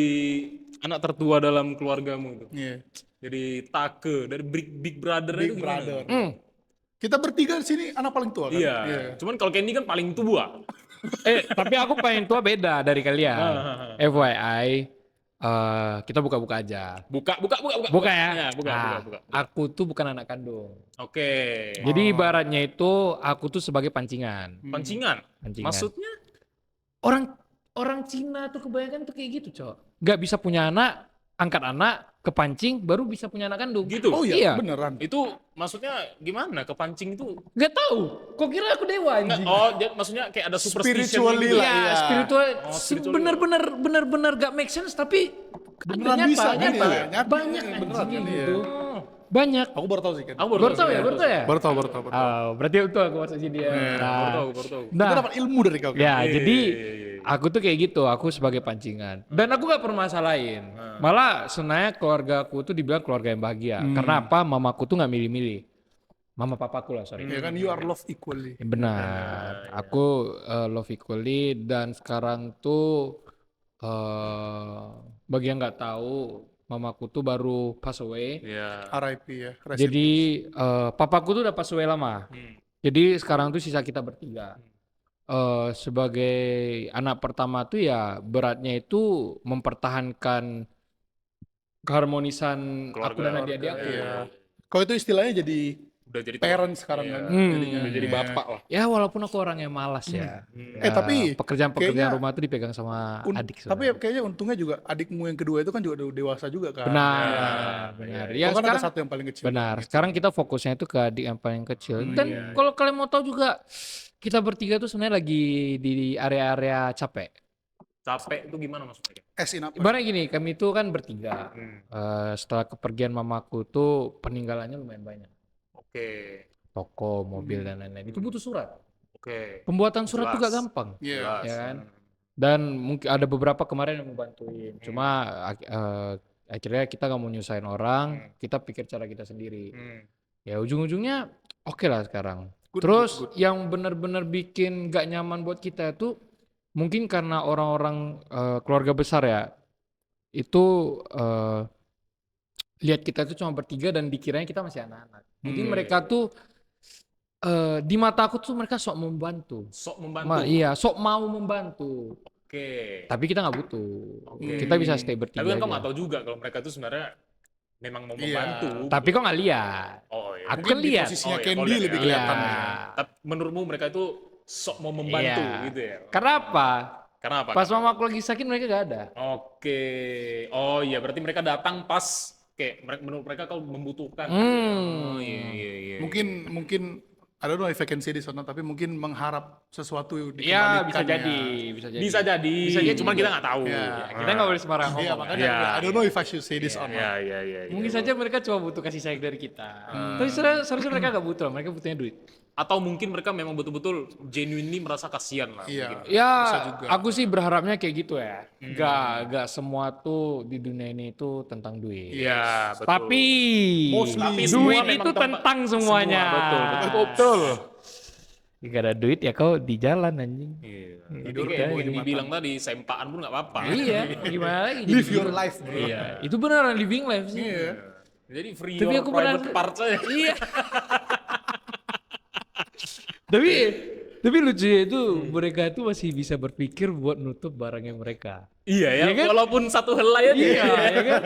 S1: anak tertua dalam keluargamu itu?
S2: Iya.
S1: Jadi take dari big brother
S2: Big
S1: itu gimana?
S2: brother.
S3: Hmm.
S2: Kita bertiga di sini anak paling tua kan?
S1: Iya. Cuman kalau Candy kan paling tua.
S3: Tapi aku paling tua beda dari kalian. FYI, kita buka-buka aja.
S1: Buka.
S3: Buka ya?
S1: Buka.
S3: Aku tuh bukan anak kandung.
S1: Oke.
S3: Jadi ibaratnya itu aku tuh sebagai pancingan.
S1: Pancingan.
S3: Pancingan.
S1: Maksudnya?
S3: Orang Cina tuh kebanyakan tuh kayak gitu, Cok. Gak bisa punya anak, angkat anak, kepancing, baru bisa punya anak kandung.
S1: Gitu.
S2: Oh iya, beneran.
S1: Itu maksudnya gimana? Kepancing itu?
S3: Gak tahu. Kok kira aku dewa
S1: Nggak,
S3: anjing?
S1: maksudnya kayak ada superstition
S2: Spiritually
S1: gitu.
S2: lah.
S3: Iya,
S2: iya.
S3: spiritual.
S1: spiritual.
S3: Bener-bener gak make sense, tapi
S2: Beneran
S3: ada
S2: bisa,
S3: nyata.
S2: iya, nyata.
S3: Banyak
S2: Beneran
S3: anjing
S2: kan,
S3: gitu.
S2: iya.
S3: Banyak.
S2: Aku baru tahu sih kan.
S1: Aku
S3: Baru tahu ya?
S2: Baru tahu.
S3: Oh, berarti itu aku masuk sini dia.
S1: Baru tahu.
S2: Kita
S3: Nah,
S2: dapat ilmu dari kau kan?
S3: ya jadi aku tuh kayak gitu, aku sebagai pancingan. Dan aku gak permasalahin. Malah sebenarnya keluarga aku tuh dibilang keluarga yang bahagia. Karena apa? Mamaku tuh gak milih-milih. Mama papaku lah, sorry.
S2: Ya kan, you are loved equally.
S3: Benar. Aku love equally dan sekarang tuh bagi yang nggak tahu, mamaku tuh baru pass away.
S1: Iya.
S2: RIP ya. Rest in
S3: Jadi papaku tuh udah pass away lama.
S1: Hmm.
S3: Jadi sekarang tuh sisa kita bertiga. Sebagai anak pertama tuh ya beratnya itu mempertahankan keharmonisan aku dan adik-adik aku.
S2: Iya. Kalau itu istilahnya jadi
S1: Udah jadi
S2: parents sekarang
S1: Iya.
S2: kan.
S3: Hmm.
S2: jadinya.
S1: Udah jadi
S2: Iya.
S1: bapak lah.
S3: Ya walaupun aku orang yang malas ya.
S2: Tapi
S3: pekerjaan-pekerjaan
S2: kayaknya
S3: rumah tuh dipegang sama adik.
S2: Tapi kayaknya untungnya juga adikmu yang kedua itu kan juga udah dewasa juga kan.
S3: Benar.
S2: Ya,
S3: Ya
S2: kan ada
S3: sekarang
S2: satu yang paling kecil.
S3: benar. Sekarang kita fokusnya itu ke adik yang paling kecil. Dan kalau kalian mau tahu juga kita bertiga tuh sebenarnya lagi di area-area capek.
S1: Capek itu gimana maksudnya?
S2: In apa?
S3: Ibaratnya gini, kami itu kan bertiga.
S1: Hmm.
S3: Setelah kepergian mamaku tuh peninggalannya lumayan banyak.
S1: Oke.
S3: Toko, mobil dan lain-lain. Itu butuh surat.
S1: Oke.
S3: Pembuatan surat tuh
S1: Jelas.
S3: gak gampang.
S2: Iya.
S1: Jelas.
S3: Ya kan? Dan mungkin ada beberapa kemarin yang membantuin. Cuma akhirnya kita gak mau nyusahin orang, kita pikir cara kita sendiri.
S1: Hmm.
S3: Ya ujung-ujungnya oke lah sekarang.
S2: Good,
S3: Terus
S2: good.
S3: yang benar-benar bikin gak nyaman buat kita itu mungkin karena orang-orang keluarga besar ya. Itu lihat kita itu cuma bertiga dan dikiranya kita masih anak-anak. Jadi mereka tuh di mata aku tuh mereka sok membantu.
S1: Sok membantu.
S3: Iya, sok mau membantu.
S1: Oke.
S3: Tapi kita nggak butuh.
S1: Oke.
S3: Kita bisa stay bertiga.
S1: Tapi kan kau
S3: aja.
S1: nggak tahu juga kalau mereka tuh sebenarnya memang mau
S2: Iya.
S1: membantu.
S3: Tapi kok nggak lihat.
S1: Oh iya.
S3: Aku
S2: Mungkin
S3: kan
S2: di
S3: lihat.
S2: posisinya
S1: Oh, iya,
S2: Candy
S1: boleh,
S2: lebih
S1: ya.
S2: kelihatan.
S3: Iya.
S2: Ya.
S1: Tapi menurutmu mereka itu sok mau membantu
S3: Iya.
S1: gitu ya?
S3: Karena apa?
S1: Karena apa?
S3: Pas mama aku lagi sakit mereka gak ada.
S1: Oke. Oh iya, berarti mereka datang pas kayak menurut mereka kalau membutuhkan. Oh iya iya iya.
S2: Mungkin I don't know if I can say this or not, tapi mungkin mengharap sesuatu
S3: Iya,
S2: dikembalikan
S3: bisa
S2: ya.
S3: jadi, bisa jadi.
S1: Bisa jadi.
S3: Bisa jadi.
S1: Cuma kita nggak tahu.
S2: Iya.
S3: Kita nggak boleh sembarang
S2: Iya,
S3: ngomong.
S2: makanya
S1: Iya.
S2: I don't know if I should say this or not.
S1: Iya iya iya.
S3: Mungkin saja mereka cuma butuh kasih sayang dari kita. Tapi seharusnya mereka gak butuh, mereka butuhnya duit.
S1: Atau mungkin mereka memang betul-betul genuinely merasa kasihan lah.
S2: Iya.
S1: mungkin.
S3: Ya,
S2: Bisa juga.
S3: aku sih berharapnya kayak gitu ya. Gak semua tuh di dunia ini itu tentang duit.
S1: Iya betul.
S3: Tapi
S1: Tapi semua
S3: duit
S1: memang
S3: itu tentang semuanya.
S1: Semua,
S2: Betul.
S3: Jika ada duit ya kau di jalan anjing.
S1: Iya.
S2: Hidup
S1: Jadi kayak
S2: ya,
S1: yang
S2: hidup
S1: dibilang tadi sempaan pun nggak apa-apa.
S3: Iya, gimana lagi?
S2: Live
S3: jadi
S2: your
S3: gila.
S2: life, bro.
S3: Iya, itu beneran living life sih.
S2: Iya.
S1: Jadi free
S3: Tapi
S1: your
S3: aku
S1: private
S3: pernah-
S1: parts aja.
S3: Iya. tapi lucunya itu mereka tuh masih bisa berpikir buat nutup barangnya mereka.
S1: Iya ya,
S3: Iya kan?
S1: walaupun satu helai aja.
S3: Iya, ya kan?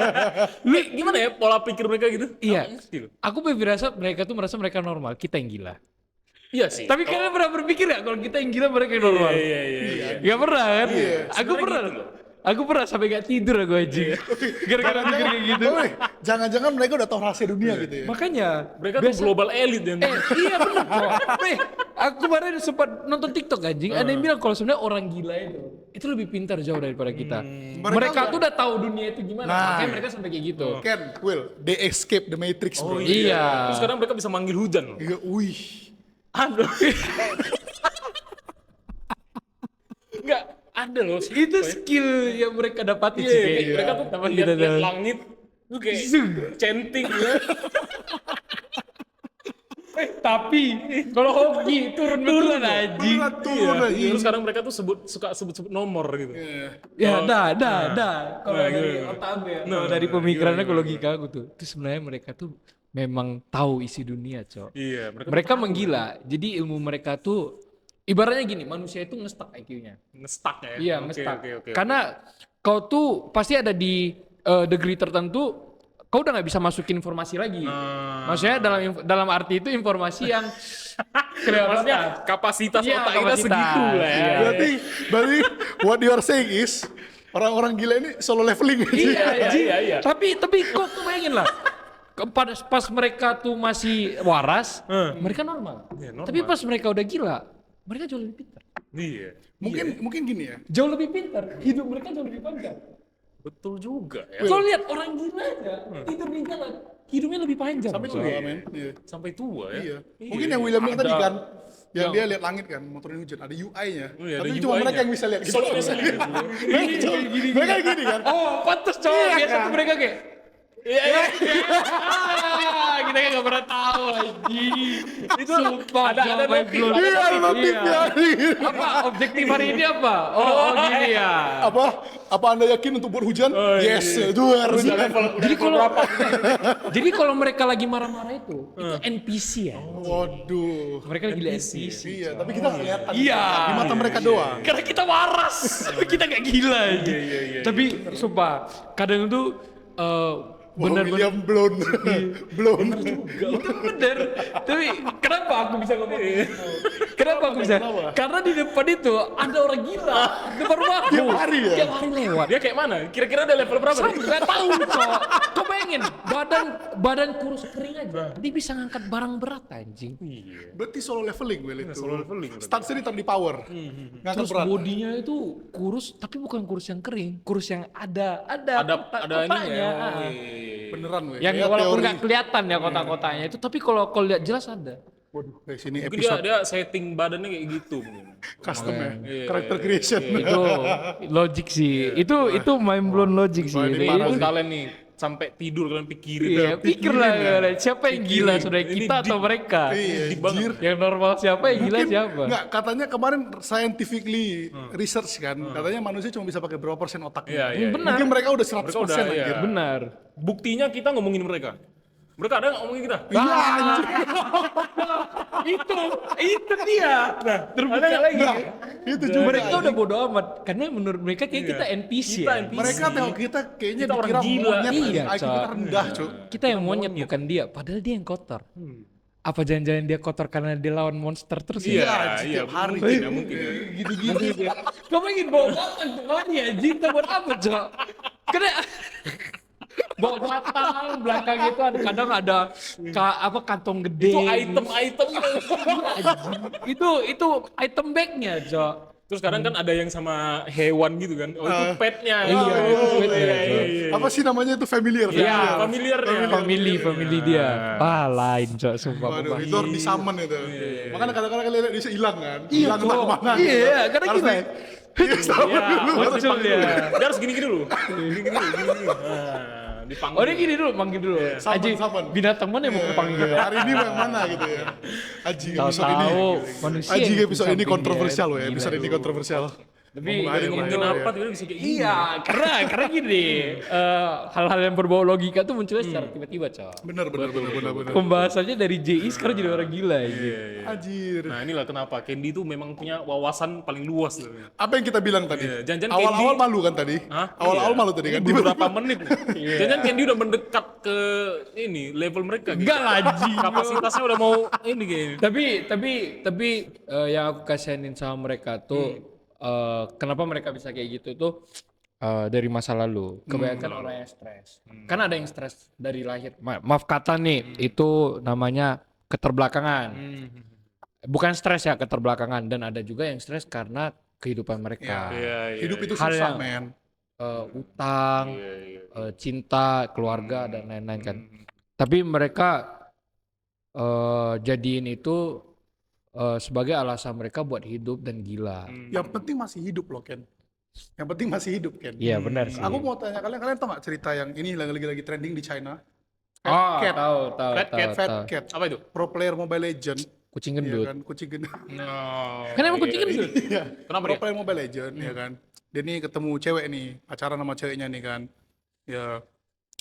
S1: Gimana ya pola pikir mereka gitu?
S3: Iya.
S1: Nggak mesti loh.
S3: Aku merasa mereka tuh merasa mereka normal, kita yang gila.
S1: Iya sih.
S3: Tapi kalian pernah berpikir gak kalau kita yang gila mereka yang normal?
S1: Iya.
S3: Gak pernah kan? Aku
S1: Sebenarnya
S3: pernah.
S1: gitu loh.
S3: Aku pernah sampai gak tidur aku anjing. Gara-gara mikir kayak gitu.
S2: Oh, jangan-jangan mereka udah tahu rahasia dunia gitu ya.
S3: Makanya
S1: Mereka tuh global elite yang
S3: iya benar. Nih, aku kemarin sempat nonton TikTok anjing. Ada yang bilang kalau sebenarnya orang gila itu lebih pintar jauh daripada kita. Mereka tuh udah tahu dunia itu gimana.
S2: Nah.
S3: Makanya mereka sampai kayak gitu.
S2: Ken, Will, they escape the matrix, bro.
S3: Iya.
S1: Terus sekarang mereka bisa manggil hujan loh.
S2: Iya, wih.
S1: Aduh. Enggak, ada loh.
S3: Itu skill yang mereka dapatin
S1: Iya,
S3: sih.
S1: kayak
S3: kayaknya.
S1: mereka tuh
S3: Dapat
S1: lihat
S3: gitu tuh.
S1: langit tuh kayak chanting ya.
S3: Tapi kalau hoki turun betulan anjing.
S2: Turun
S1: Iya.
S2: aja.
S1: Terus sekarang mereka tuh suka sebut nomor gitu.
S3: Ya, dah. Kalau dari otak aku ya, kalau dari pemikirannya ke logika aku tuh, itu sebenarnya mereka tuh memang tahu isi dunia, Cok.
S1: Iya,
S3: Mereka menggila. Jadi ilmu mereka tuh ibaratnya gini, manusia itu nge-stuck IQ-nya.
S1: nge-stuck ya.
S3: Iya,
S1: Oke,
S3: nge-stuck.
S1: oke.
S3: Karena kau tuh pasti ada di degree tertentu, kau udah nggak bisa masukin informasi lagi. Maksudnya dalam arti itu informasi yang
S1: maksudnya kapasitas
S3: Iya,
S1: otak kita
S3: kapasitas.
S1: segitu lah ya.
S3: Iya.
S2: Berarti what you are saying is orang-orang gila ini solo leveling.
S1: Iya.
S3: Tapi kok bayangin lah. Pas mereka tuh masih waras, mereka normal.
S1: Iya, normal.
S3: Tapi pas mereka udah gila, mereka jauh lebih pintar.
S1: Iya.
S2: Mungkin gini ya.
S3: Jauh lebih pintar. Hidup mereka jauh lebih panjang.
S1: Betul juga ya.
S3: Kalau lihat orang gila aja, tidur di jalan, hidupnya lebih panjang.
S2: Sampai
S3: Coy.
S2: tua, men. Iya.
S1: Sampai tua ya.
S2: Iya. Mungkin yang William bilang
S1: Ada.
S2: tadi kan, yang dia lihat langit kan, motorin hujan, ada UI-nya.
S1: Oh iya,
S2: Tapi
S1: ada
S2: cuma
S1: UI-nya.
S2: mereka yang bisa lihat gitu.
S1: Soalnya bisa gitu.
S2: Mereka gini kan.
S3: Oh, pantas cowok. Biasa tuh mereka kayak, Iya, iya. Kita kan nggak pernah tahu anjing. Itu sumpah
S1: ada
S3: jawaban
S1: notif,
S3: belum.
S2: Iya, notifnya.
S3: Apa objektif hari ini apa? Oh, gini ya.
S2: Apa Anda yakin untuk buat hujan? Yes, itu harus.
S3: Jadi kalau mereka lagi marah-marah itu NPC ya.
S2: Waduh.
S3: Mereka lagi NPC.
S2: Iya, tapi kita nggak kelihatan.
S3: Iya.
S2: Di mata mereka doang.
S3: Karena kita waras, kita nggak gila aja. Tapi sumpah, kadang tuh benar-benar
S2: William Blown. Blown.
S3: itu bener. Tapi kenapa aku bisa ngomong gitu? Kenapa aku bisa? Karena di depan itu ada orang gila depan rumahku.
S2: Tiap hari ya?
S3: Tiap hari lewat.
S1: Dia kayak mana? Kira-kira ada level berapa?
S3: Saya nggak tahu kok. Kau bayangin badan kurus kering aja. Dia bisa ngangkat barang berat anjing.
S2: Berarti solo leveling, Will itu.
S1: Solo leveling.
S2: Stansnya ditaruh di power. Ngangkat
S3: Terus
S2: berat.
S3: bodinya itu kurus, tapi bukan kurus yang kering, kurus yang ada
S1: Ada ini
S3: kotaknya.
S1: ya.
S2: Beneran, Will.
S3: Yang
S2: Kayak
S3: walaupun
S2: teori.
S3: nggak kelihatan ya kotak-kotaknya itu, tapi kalau lihat jelas ada.
S2: Waduh, kayak sini
S1: Mungkin
S2: episode
S1: dia setting badannya kayak gitu mungkin.
S2: custom ya.
S1: Iya.
S2: Character creation.
S3: Itu logik sih. Itu mind blown logic sih.
S2: Wah, ini
S3: Itu-
S2: parah
S1: Kalau
S2: sih.
S1: kalian nih sampai tidur kalian pikirin.
S3: Iya, pikir lah
S2: ya.
S3: siapa yang gila saudara
S1: Ini
S3: kita atau
S1: deep.
S3: mereka?
S2: Iya,
S1: Deep banget.
S2: anjir.
S3: Yang normal siapa, yang gila
S2: Mungkin-
S3: siapa?
S2: Nggak, katanya kemarin scientifically research kan, katanya manusia cuma bisa pakai berapa persen
S1: Iya,
S2: otaknya.
S1: iya.
S3: Benar.
S2: Mungkin mereka udah 100%
S1: Mereka udah,
S2: anjir.
S1: iya.
S3: Benar.
S1: Buktinya kita ngomongin mereka. Mereka ada nggak ngomongin kita?
S2: Iya, anjir.
S3: itu dia. Nah, terbuka lagi.
S2: Nah, itu juga.
S3: Mereka udah bodo amat karena menurut mereka kayak kita NPC
S1: Kita
S3: ya.
S1: NPC.
S2: Mereka tengok kita kayaknya
S1: Kita orang
S2: dikira
S1: gila.
S2: monyet.
S3: Iya,
S2: IQ kita
S3: Cok.
S2: rendah, Cuk.
S3: Kita yang monyet bukan dia, padahal dia yang kotor. Apa jangan-jangan dia kotor karena dia lawan monster terus
S1: Iya,
S3: ya?
S1: iya,
S2: Setiap hari.
S1: mungkin ya, mungkin ya.
S2: Gini-gini.
S3: Kamu ingin bawa batang ke mana ya? Cinta buat apa, Cok? Karena bawa batang, belakang itu ada kadang ada kantong gede.
S1: Itu item-item.
S3: Itu item bag-nya, Cok.
S1: Terus kadang kan ada yang sama hewan gitu kan. Oh itu petnya.
S3: Iya, itu petnya, Cok.
S2: Apa sih namanya itu familiar?
S3: Iya,
S1: familiar ya.
S3: family dia. Ah, lain, Cok, sumpah.
S2: Waduh,
S3: Bapak.
S2: itu harus disamen itu. Makanya kadang-kadang kalian lihat dia hilang kan.
S3: Iya,
S2: Hilang entah
S3: Cok.
S2: kemana.
S3: Iya, karena
S2: Harus
S3: kita.
S2: Iya, samen
S1: Iya,
S2: dulu.
S1: harus
S3: Muncul
S1: dipanggil
S3: dia.
S1: dulu. Dia harus gini-gini dulu. Gini-gini dulu, gini-gini. Nah, dipanggil.
S3: Oh, dia gini dulu, manggil dulu.
S2: Saman,
S3: Aji,
S2: saman.
S3: binatang mana yang mau kepanggil?
S2: Hari ini yang mana gitu ya. Aji episode ini.
S3: Tahu-tahu manusia
S2: Aji
S3: yang
S2: episode ini
S3: samping
S2: kontroversial
S3: dia.
S2: loh ya.
S3: Gila,
S2: Episode ini
S3: lu.
S2: kontroversial.
S3: Tapi
S1: Ngomongin apa tiba bisa kayak gini.
S3: Iya, karena gini, hal-hal yang berbau logika tuh munculnya secara tiba-tiba, Cok.
S2: Bener.
S3: Pembahasannya dari JI sekarang jadi orang gila gitu.
S2: Anjir.
S1: Nah inilah kenapa Candy tuh memang punya wawasan paling luas.
S2: Apa yang kita bilang tadi?
S1: Iya, jangan-jangan
S2: Awal-awal
S1: Candy-
S2: malu kan tadi?
S1: Hah?
S2: Awal-awal
S1: Iya.
S2: malu tadi kan?
S1: Ini beberapa menit. Jangan Candy udah mendekat ke ini level mereka. Gitu.
S3: Enggak lah, Ji.
S1: Kapasitasnya udah mau ini kayaknya.
S3: Tapi yang aku kasihanin sama mereka tuh kenapa mereka bisa kayak gitu tuh dari masa lalu. Kebanyakan orang yang stres. Kan ada yang stres dari lahir. Maaf kata nih, itu namanya keterbelakangan. Bukan stres ya, keterbelakangan, dan ada juga yang stres karena kehidupan mereka.
S1: Iya.
S2: Hidup itu
S3: Hal
S2: susah,
S3: yang-
S2: men.
S3: Utang, cinta, keluarga dan lain-lain kan. Tapi mereka jadiin itu sebagai alasan mereka buat hidup dan gila.
S2: Yang penting masih hidup loh, Ken. Yang penting masih hidup, Ken.
S3: Iya benar sih.
S2: Aku mau tanya kalian tau gak cerita yang ini lagi trending di China?
S3: Oh,
S2: Cat,
S3: tahu.
S2: Fat Cat,
S1: Apa itu?
S2: pro player Mobile Legend,
S3: Kucing
S2: ya
S3: gendut.
S2: kan, kucing gendut.
S1: No.
S3: Kan emang kucing gendut.
S2: Iya.
S1: Kenapa
S2: Pro
S1: dia?
S2: player Mobile Legend, ya kan. Dia nih ketemu cewek nih, pacaran sama ceweknya nih kan. Ya,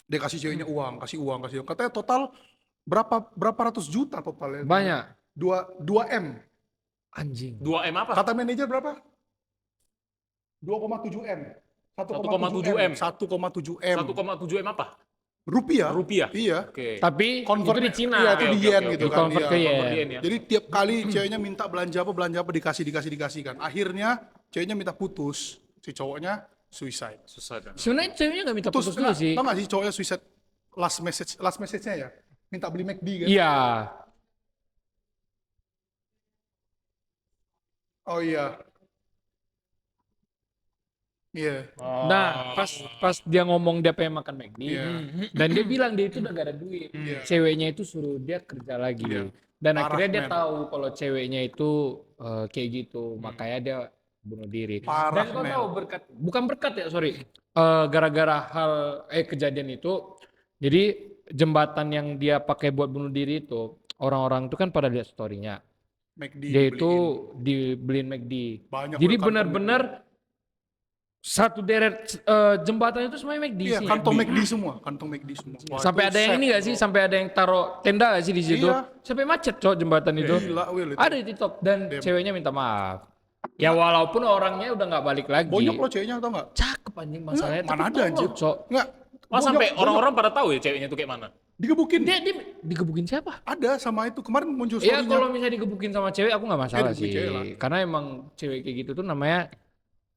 S2: dia kasih ceweknya uang. Katanya total berapa ratus juta total ya?
S3: Banyak.
S2: 2 M.
S3: Anjing.
S1: 2M apa?
S2: Kata manajer berapa? 2,7 M.
S1: 1,7 M.
S2: 1,7 M.
S1: 1,7M apa?
S2: Rupiah.
S1: Rupiah.
S2: Iya.
S1: Oke.
S3: Tapi
S2: Convert-
S3: itu di Cina.
S2: Iya, itu
S1: Oke,
S2: di
S1: oke,
S2: yen
S1: oke.
S2: gitu
S3: Di
S2: kan.
S3: convert
S2: Iya.
S3: ke yen.
S1: Convert yen ya.
S2: Jadi tiap kali ceweknya minta belanja apa dikasih kan. Akhirnya ceweknya minta putus. Si cowoknya suicide.
S1: Susah kan.
S3: Sebenarnya ceweknya nggak minta putus dulu sih.
S2: Tau gak sih cowoknya suicide last message-nya ya? Minta beli McD kan?
S3: Iya.
S2: Oh iya. Iya.
S3: Nah, pas dia ngomong dia pengen makan McD,
S2: Iya.
S3: dan dia bilang dia itu udah gak ada duit.
S2: Iya.
S3: Ceweknya itu suruh dia kerja lagi.
S2: Iya.
S3: Dan
S2: Parah,
S3: akhirnya dia
S2: men.
S3: tahu kalau ceweknya itu kayak gitu, makanya dia bunuh diri.
S2: Parah,
S3: Dan kau
S2: men.
S3: tahu bukan berkat ya, sorry. Gara-gara hal kejadian itu Jadi jembatan yang dia pakai buat bunuh diri itu, orang-orang itu kan pada lihat story-nya.
S2: McD
S3: Dia itu
S2: dibeliin.
S3: dibeliin McD.
S2: Banyak
S3: Jadi
S2: kantong
S3: benar-benar satu deret jembatan itu semuanya McD
S2: Iya,
S3: sih.
S2: kantong McD semua, kantong McD semua. Wah,
S3: Sampai
S2: itu
S3: ada yang
S2: set,
S3: ini gak sih?
S2: bro.
S3: Sampai ada yang taruh tenda gak sih di situ?
S2: Iya.
S3: Sampai macet cok jembatan itu.
S2: Gila, Will, itu.
S3: Ada di TikTok dan ceweknya minta maaf. Ya walaupun orangnya udah nggak balik lagi.
S2: Bonyok loh ceweknya atau enggak?
S3: Cakep anjing masalahnya.
S2: Mana
S3: tapi
S2: ada anjir.
S3: tolong, Cok.
S2: Enggak.
S1: Oh, sampai orang-orang pada tahu ya ceweknya itu kayak mana?
S2: Digebukin.
S3: Dia digebukin siapa?
S2: Ada sama itu. Kemarin muncul
S3: Ya
S2: story-nya.
S3: kalau misalnya digebukin sama cewek aku nggak masalah
S2: digebukin
S3: sih.
S2: cewek lah.
S3: Karena emang cewek kayak gitu tuh namanya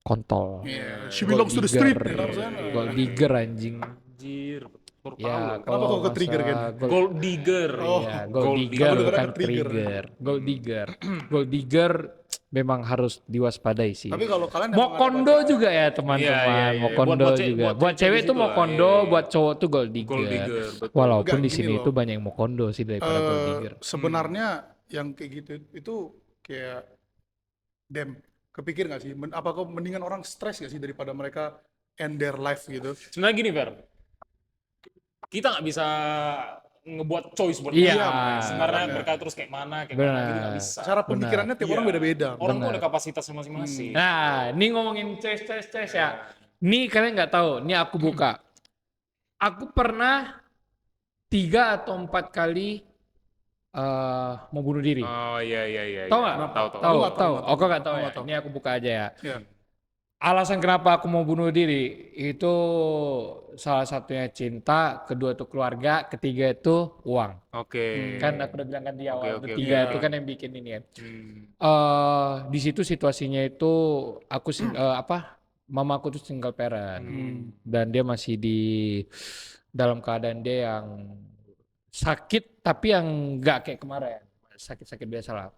S3: kontol.
S2: Iya, she belongs to the street.
S3: Gold
S2: Di luar
S3: digger.
S2: sana.
S3: Gold digger anjing.
S1: Anjir, baru tahu
S3: Ya,
S1: loh.
S2: Kenapa kok ke-trigger, Gen?
S1: Gold digger.
S2: Oh,
S3: Iya,
S1: Gold
S3: gold digger
S2: digger.
S3: bukan
S2: Aku trigger.
S3: trigger. Gold digger. Gold digger memang harus diwaspadai sih.
S2: Tapi kalau kalian emang ada
S3: Mokondo juga ya teman-teman.
S1: Iya, iya, iya.
S3: Mokondo
S1: Buat
S3: juga.
S1: buat
S3: Buat cewek
S1: cewek
S3: tuh
S1: juga,
S3: mokondo,
S1: iya, iya.
S3: buat cowok tuh gold digger.
S1: Gold digger, betul.
S3: Walaupun
S2: Enggak,
S3: di
S2: gini
S3: sini
S2: loh.
S3: itu banyak yang mokondo sih daripada gold digger.
S2: sebenarnya yang kayak gitu itu kayak kepikir nggak sih? Apakah mendingan orang stres nggak sih daripada mereka end their life gitu?
S1: Sebenarnya gini, Fer. Kita nggak bisa ngebuat choice buat
S3: Iya,
S1: mereka.
S2: benar.
S1: Sebenarnya mereka terus kayak mana gitu nggak bisa.
S2: Cara pemikirannya tiap
S1: Iya.
S2: orang beda-beda.
S1: Orang tuh
S3: Benar.
S1: ada kapasitasnya masing-masing.
S3: Nah, ini ngomongin ces ya. Nih kalian nggak tahu, nih aku buka. Aku pernah 3 atau 4 kali mau bunuh diri.
S1: Oh iya.
S3: Tahu nggak?
S1: Tahu.
S3: Tahu,
S2: Aku nggak tahu,
S3: tahu.
S2: nggak tahu.
S3: Aku nggak tahu
S2: Aku
S3: ya.
S2: nggak tahu.
S3: Ini aku buka aja ya.
S2: Iya.
S3: Alasan kenapa aku mau bunuh diri itu salah satunya cinta, kedua itu keluarga, ketiga itu uang.
S1: Oke.
S3: Kan aku udah bilang kan di awal,
S1: Oke,
S3: ketiga
S2: oke.
S3: itu kan yang bikin ini ya.
S1: Hmm.
S3: Di situ situasinya itu aku mama aku tuh single parent dan dia masih di dalam keadaan dia yang sakit tapi yang nggak kayak kemarin, sakit-sakit biasa lah.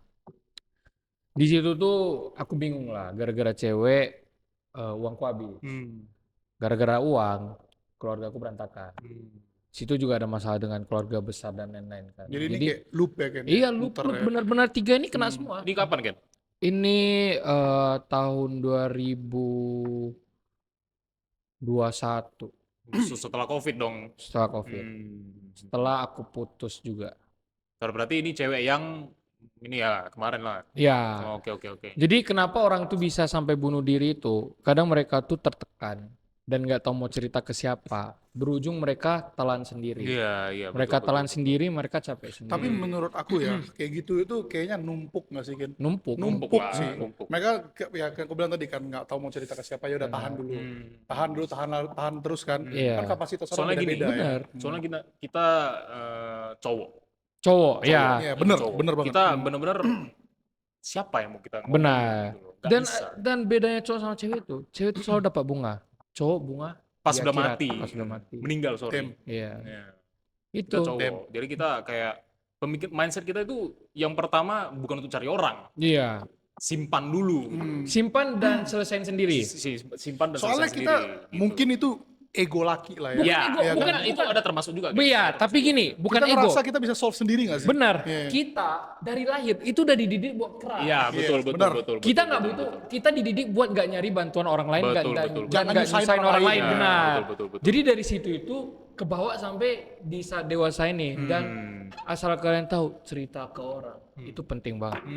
S3: Di situ tuh aku bingung lah gara-gara cewek, uangku habis. Gara-gara uang keluarga aku berantakan. Situ juga ada masalah dengan keluarga besar dan lain-lain kan.
S2: Jadi ini kayak loop ya kan?
S3: iya lu
S2: Muter ya.
S3: benar-benar 3 ini kena semua.
S1: Ini kapan kan?
S3: Ini tahun 2021
S1: Setelah COVID dong.
S3: setelah COVID. Setelah aku putus juga.
S1: Berarti ini cewek yang ini ya kemarin lah.
S3: Ya.
S1: Oh, oke.
S3: Jadi kenapa orang tuh bisa sampai bunuh diri itu? Kadang mereka tuh tertekan dan nggak tahu mau cerita ke siapa. Berujung mereka telan sendiri.
S1: Iya.
S3: Mereka telan sendiri, mereka capek sendiri.
S2: Tapi menurut aku ya, kayak gitu itu kayaknya numpuk nggak sih, Gen?
S3: Numpuk.
S2: Numpuk
S1: lah,
S2: sih.
S1: numpuk.
S2: Mereka ya kan aku bilang tadi kan nggak tahu mau cerita ke siapa, ya udah tahan dulu. Tahan terus kan.
S3: Iya.
S2: Kan kapasitas orang
S1: Soalnya gini,
S2: beda-beda ya.
S3: bener.
S1: Soalnya kita cowok.
S3: Cowok, ya.
S2: Iya, bener,
S1: Cowok.
S2: bener banget.
S1: Kita bener-bener siapa yang mau kita ngomongin
S3: Benar.
S1: gitu loh. Nggak bisa.
S3: Dan bedanya cowok sama cewek itu selalu dapat bunga. Cowok bunga
S1: Pas
S3: di
S1: udah
S3: akhirat,
S1: mati.
S3: Pas udah mati.
S1: Meninggal, sorry.
S2: Dem.
S3: Iya.
S1: Iya.
S3: Itu.
S1: Kita cowok. Jadi kita kayak mindset kita itu yang pertama bukan untuk cari orang.
S3: Iya.
S1: Simpan dulu.
S3: Simpan dan selesain sendiri.
S1: Simpan dan
S2: Soalnya
S1: selesai
S2: kita
S1: sendiri, gitu.
S2: mungkin itu ego laki lah ya.
S1: Iya,
S2: Iya kan?
S1: bukan itu ada termasuk juga. gitu.
S3: Iya, tapi gini, bukan
S2: Kita
S3: ego.
S2: ngerasa kita bisa solve sendiri nggak sih?
S3: Benar.
S2: Iya.
S3: Kita dari lahir itu udah dididik buat keras.
S1: Iya, betul.
S2: benar.
S3: Kita nggak butuh, kita dididik buat nggak nyari bantuan orang lain,
S1: Betul,
S3: dan
S1: betul.
S3: jangan
S2: Jangan
S3: nyusahin
S2: nyusahin
S3: orang
S2: orang
S3: lain,
S2: lain.
S3: benar.
S1: Betul.
S3: Jadi dari situ itu kebawa sampai di saat dewasa ini dan asal kalian tahu cerita ke orang itu penting banget.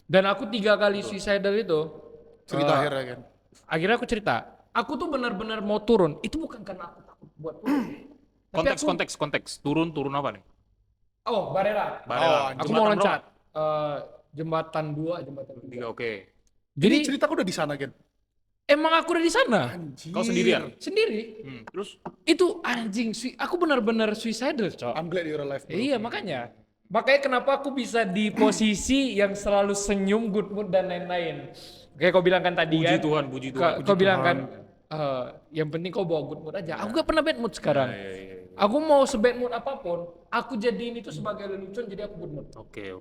S3: Dan aku 3 kali suicidal itu
S2: Cerita akhirnya kan.
S3: akhirnya aku cerita, aku tuh benar-benar mau turun. Itu bukan karena aku takut buat turun. Tapi
S1: Konteks. Turun apa nih?
S3: Oh, Barela.
S1: Barela.
S3: Aku
S1: Jembatan
S3: mau
S1: berapa?
S3: loncat. Jembatan 2, jembatan 3.
S1: 3, oke.
S2: Jadi
S3: Jadi
S2: cerita aku udah di sana kan.
S3: emang aku udah di sana
S2: Anjir.
S1: Kau sendirian?
S3: sendiri.
S1: Terus
S3: Itu anjing, aku benar-benar suicidal, Cok.
S2: I'm glad you're alive. Bro.
S3: Iya, makanya kenapa aku bisa di posisi yang selalu senyum, good mood dan lain-lain. Kayak kau bilang kan tadi kan.
S1: puji Tuhan.
S3: Kau bilang kan yang penting kau bawa good mood aja. Aku gak pernah bad mood sekarang.
S1: Iya.
S3: Aku mau sebad mood apapun, aku jadiin itu sebagai lelucon jadi aku good mood.
S1: Oke.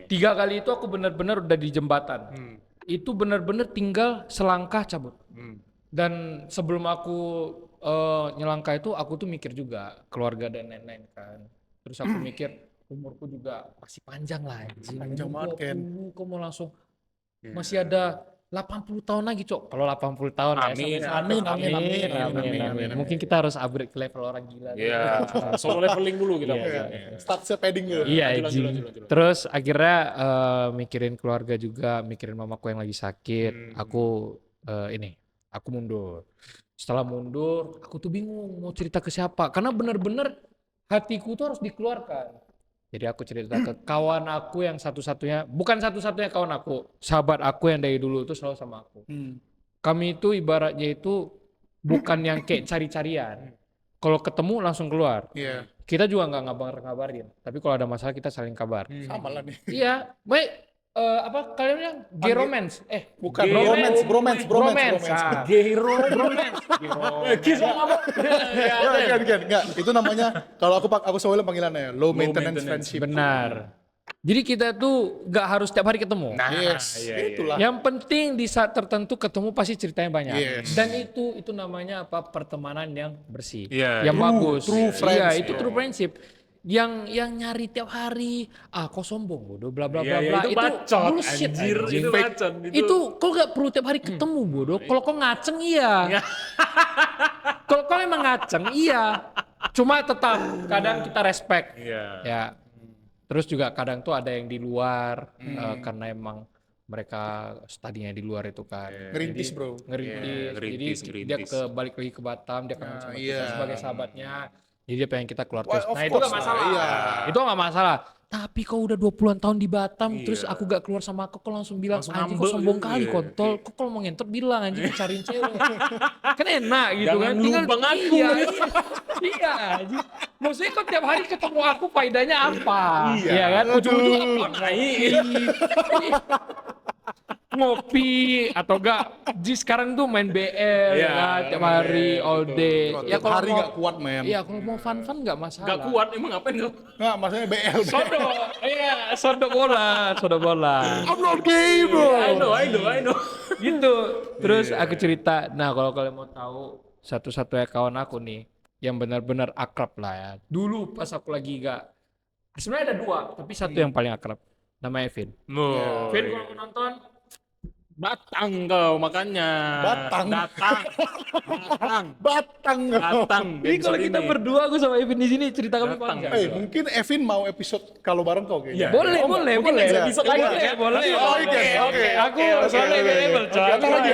S3: 3 kali itu aku benar-benar udah di jembatan. Itu benar-benar tinggal selangkah cabut. Dan sebelum aku nyelangkah itu aku tuh mikir juga keluarga dan lain-lain kan. Terus aku mikir umurku juga masih panjang lah.
S2: Panjang banget, Ken.
S3: Kok mau langsung masih ada 80 tahun lagi, Cok. Kalau 80 tahun ya,
S1: Amin,
S3: sampai-
S2: amin.
S3: Mungkin kita harus upgrade ke level orang gila.
S1: Iya, solo leveling dulu kita.
S3: Iya,
S1: maksudnya.
S2: Start padding gitu.
S3: Iya,
S1: Lanjut,
S3: Ji.
S1: lanjut, lanjut.
S3: Terus akhirnya mikirin keluarga juga, mikirin mamaku yang lagi sakit. Aku aku mundur. Setelah mundur, aku tuh bingung mau cerita ke siapa. Karena bener-bener hatiku tuh harus dikeluarkan. Jadi aku cerita ke kawan aku yang satu-satunya, bukan satu-satunya kawan aku, sahabat aku yang dari dulu itu selalu sama aku. Kami itu ibaratnya itu bukan yang kayak cari-carian. Kalau ketemu langsung keluar.
S2: Iya.
S3: Kita juga nggak ngabarin. Tapi kalau ada masalah kita saling kabar.
S2: Sama lah nih.
S3: Iya, baik. Apa kalian bilang? Gay romance?
S2: Bukan
S3: Gay
S2: bromance.
S3: Ah.
S1: Gay romance. Kisah apa?
S2: Enggak. Itu namanya kalau aku selalu panggilannya low maintenance friendship.
S3: Benar. Jadi kita tuh nggak harus tiap hari ketemu.
S2: Yes,
S1: iya.
S2: itulah.
S3: Yang penting di saat tertentu ketemu pasti ceritanya banyak.
S2: Yes.
S3: Dan itu namanya apa? Pertemanan yang bersih,
S1: Iya,
S3: yang
S1: iya.
S3: bagus.
S2: True
S3: Iya,
S2: friends,
S3: itu true friendship. Yang nyari tiap hari, kau sombong bodoh, bla bla bla
S1: Iya,
S3: bla.
S1: itu bacot,
S3: bullshit,
S1: anjir,
S3: anjing.
S1: itu bacot,
S3: Itu kau nggak perlu tiap hari ketemu bodoh. Kalau kau ngaceng iya. Kalau kau emang ngaceng iya. Cuma tetap kadang kita respect.
S1: Iya.
S3: Ya. Terus juga kadang tuh ada yang di luar karena emang mereka studinya di luar itu kan.
S2: Ngerintis,
S3: Jadi,
S2: bro.
S3: ngerintis. Jadi dia balik lagi ke Batam, dia kangen sama kita sebagai sahabatnya. Jadi dia pengen kita keluar terus.
S2: Of
S3: Nah itu
S2: course
S3: gak
S2: lah,
S3: masalah.
S2: iya.
S3: Itu gak masalah. Tapi kau udah 20-an tahun di Batam, terus aku gak keluar sama aku, kau langsung bilang,
S1: Langsung
S3: anjing kau
S1: ngambek
S3: sombong
S1: gitu,
S3: kali
S1: iya.
S3: kontol. Kau kalau mau ngentot bilang anjing cariin cewek. Kan enak gitu
S1: Jangan
S3: kan.
S1: numpang aku.
S3: Iya, anjing. Maksudnya kau tiap hari ketemu aku faedahnya apa? Iya kan? Ujung-ujung apa naik? Ngopi atau enggak sekarang tuh main BL
S1: Iya,
S3: ya, tiap hari all day. Ya
S2: Tiap
S3: kalau
S2: hari
S3: mau
S2: nggak kuat, men.
S3: iya kalau mau fun enggak masalah.
S1: Gak kuat, emang ngapain kau?
S2: Nggak, maksudnya BL.
S3: Sodo, iya, sodo bola.
S2: I'm not gay, bro.
S1: I know.
S3: Gitu. Terus aku cerita, nah kalau kalian mau tahu satu-satunya kawan aku nih yang benar-benar akrab lah ya. Dulu pas aku lagi sebenarnya ada dua, tapi satu yang paling akrab. Namanya Vin.
S1: No.
S3: Vin kalau aku nonton
S1: Batang kau makanya.
S2: Batang.
S3: Ini kalau kita berdua aku sama Evin di sini cerita kami
S1: Datang.
S3: panjang.
S2: Mungkin Evin mau episode kalau bareng kau kayaknya.
S1: Iya.
S3: Boleh.
S1: episode lagi, ya?
S3: Boleh.
S2: Oke.
S3: Aku soalnya available, coy.
S2: Datang lagi.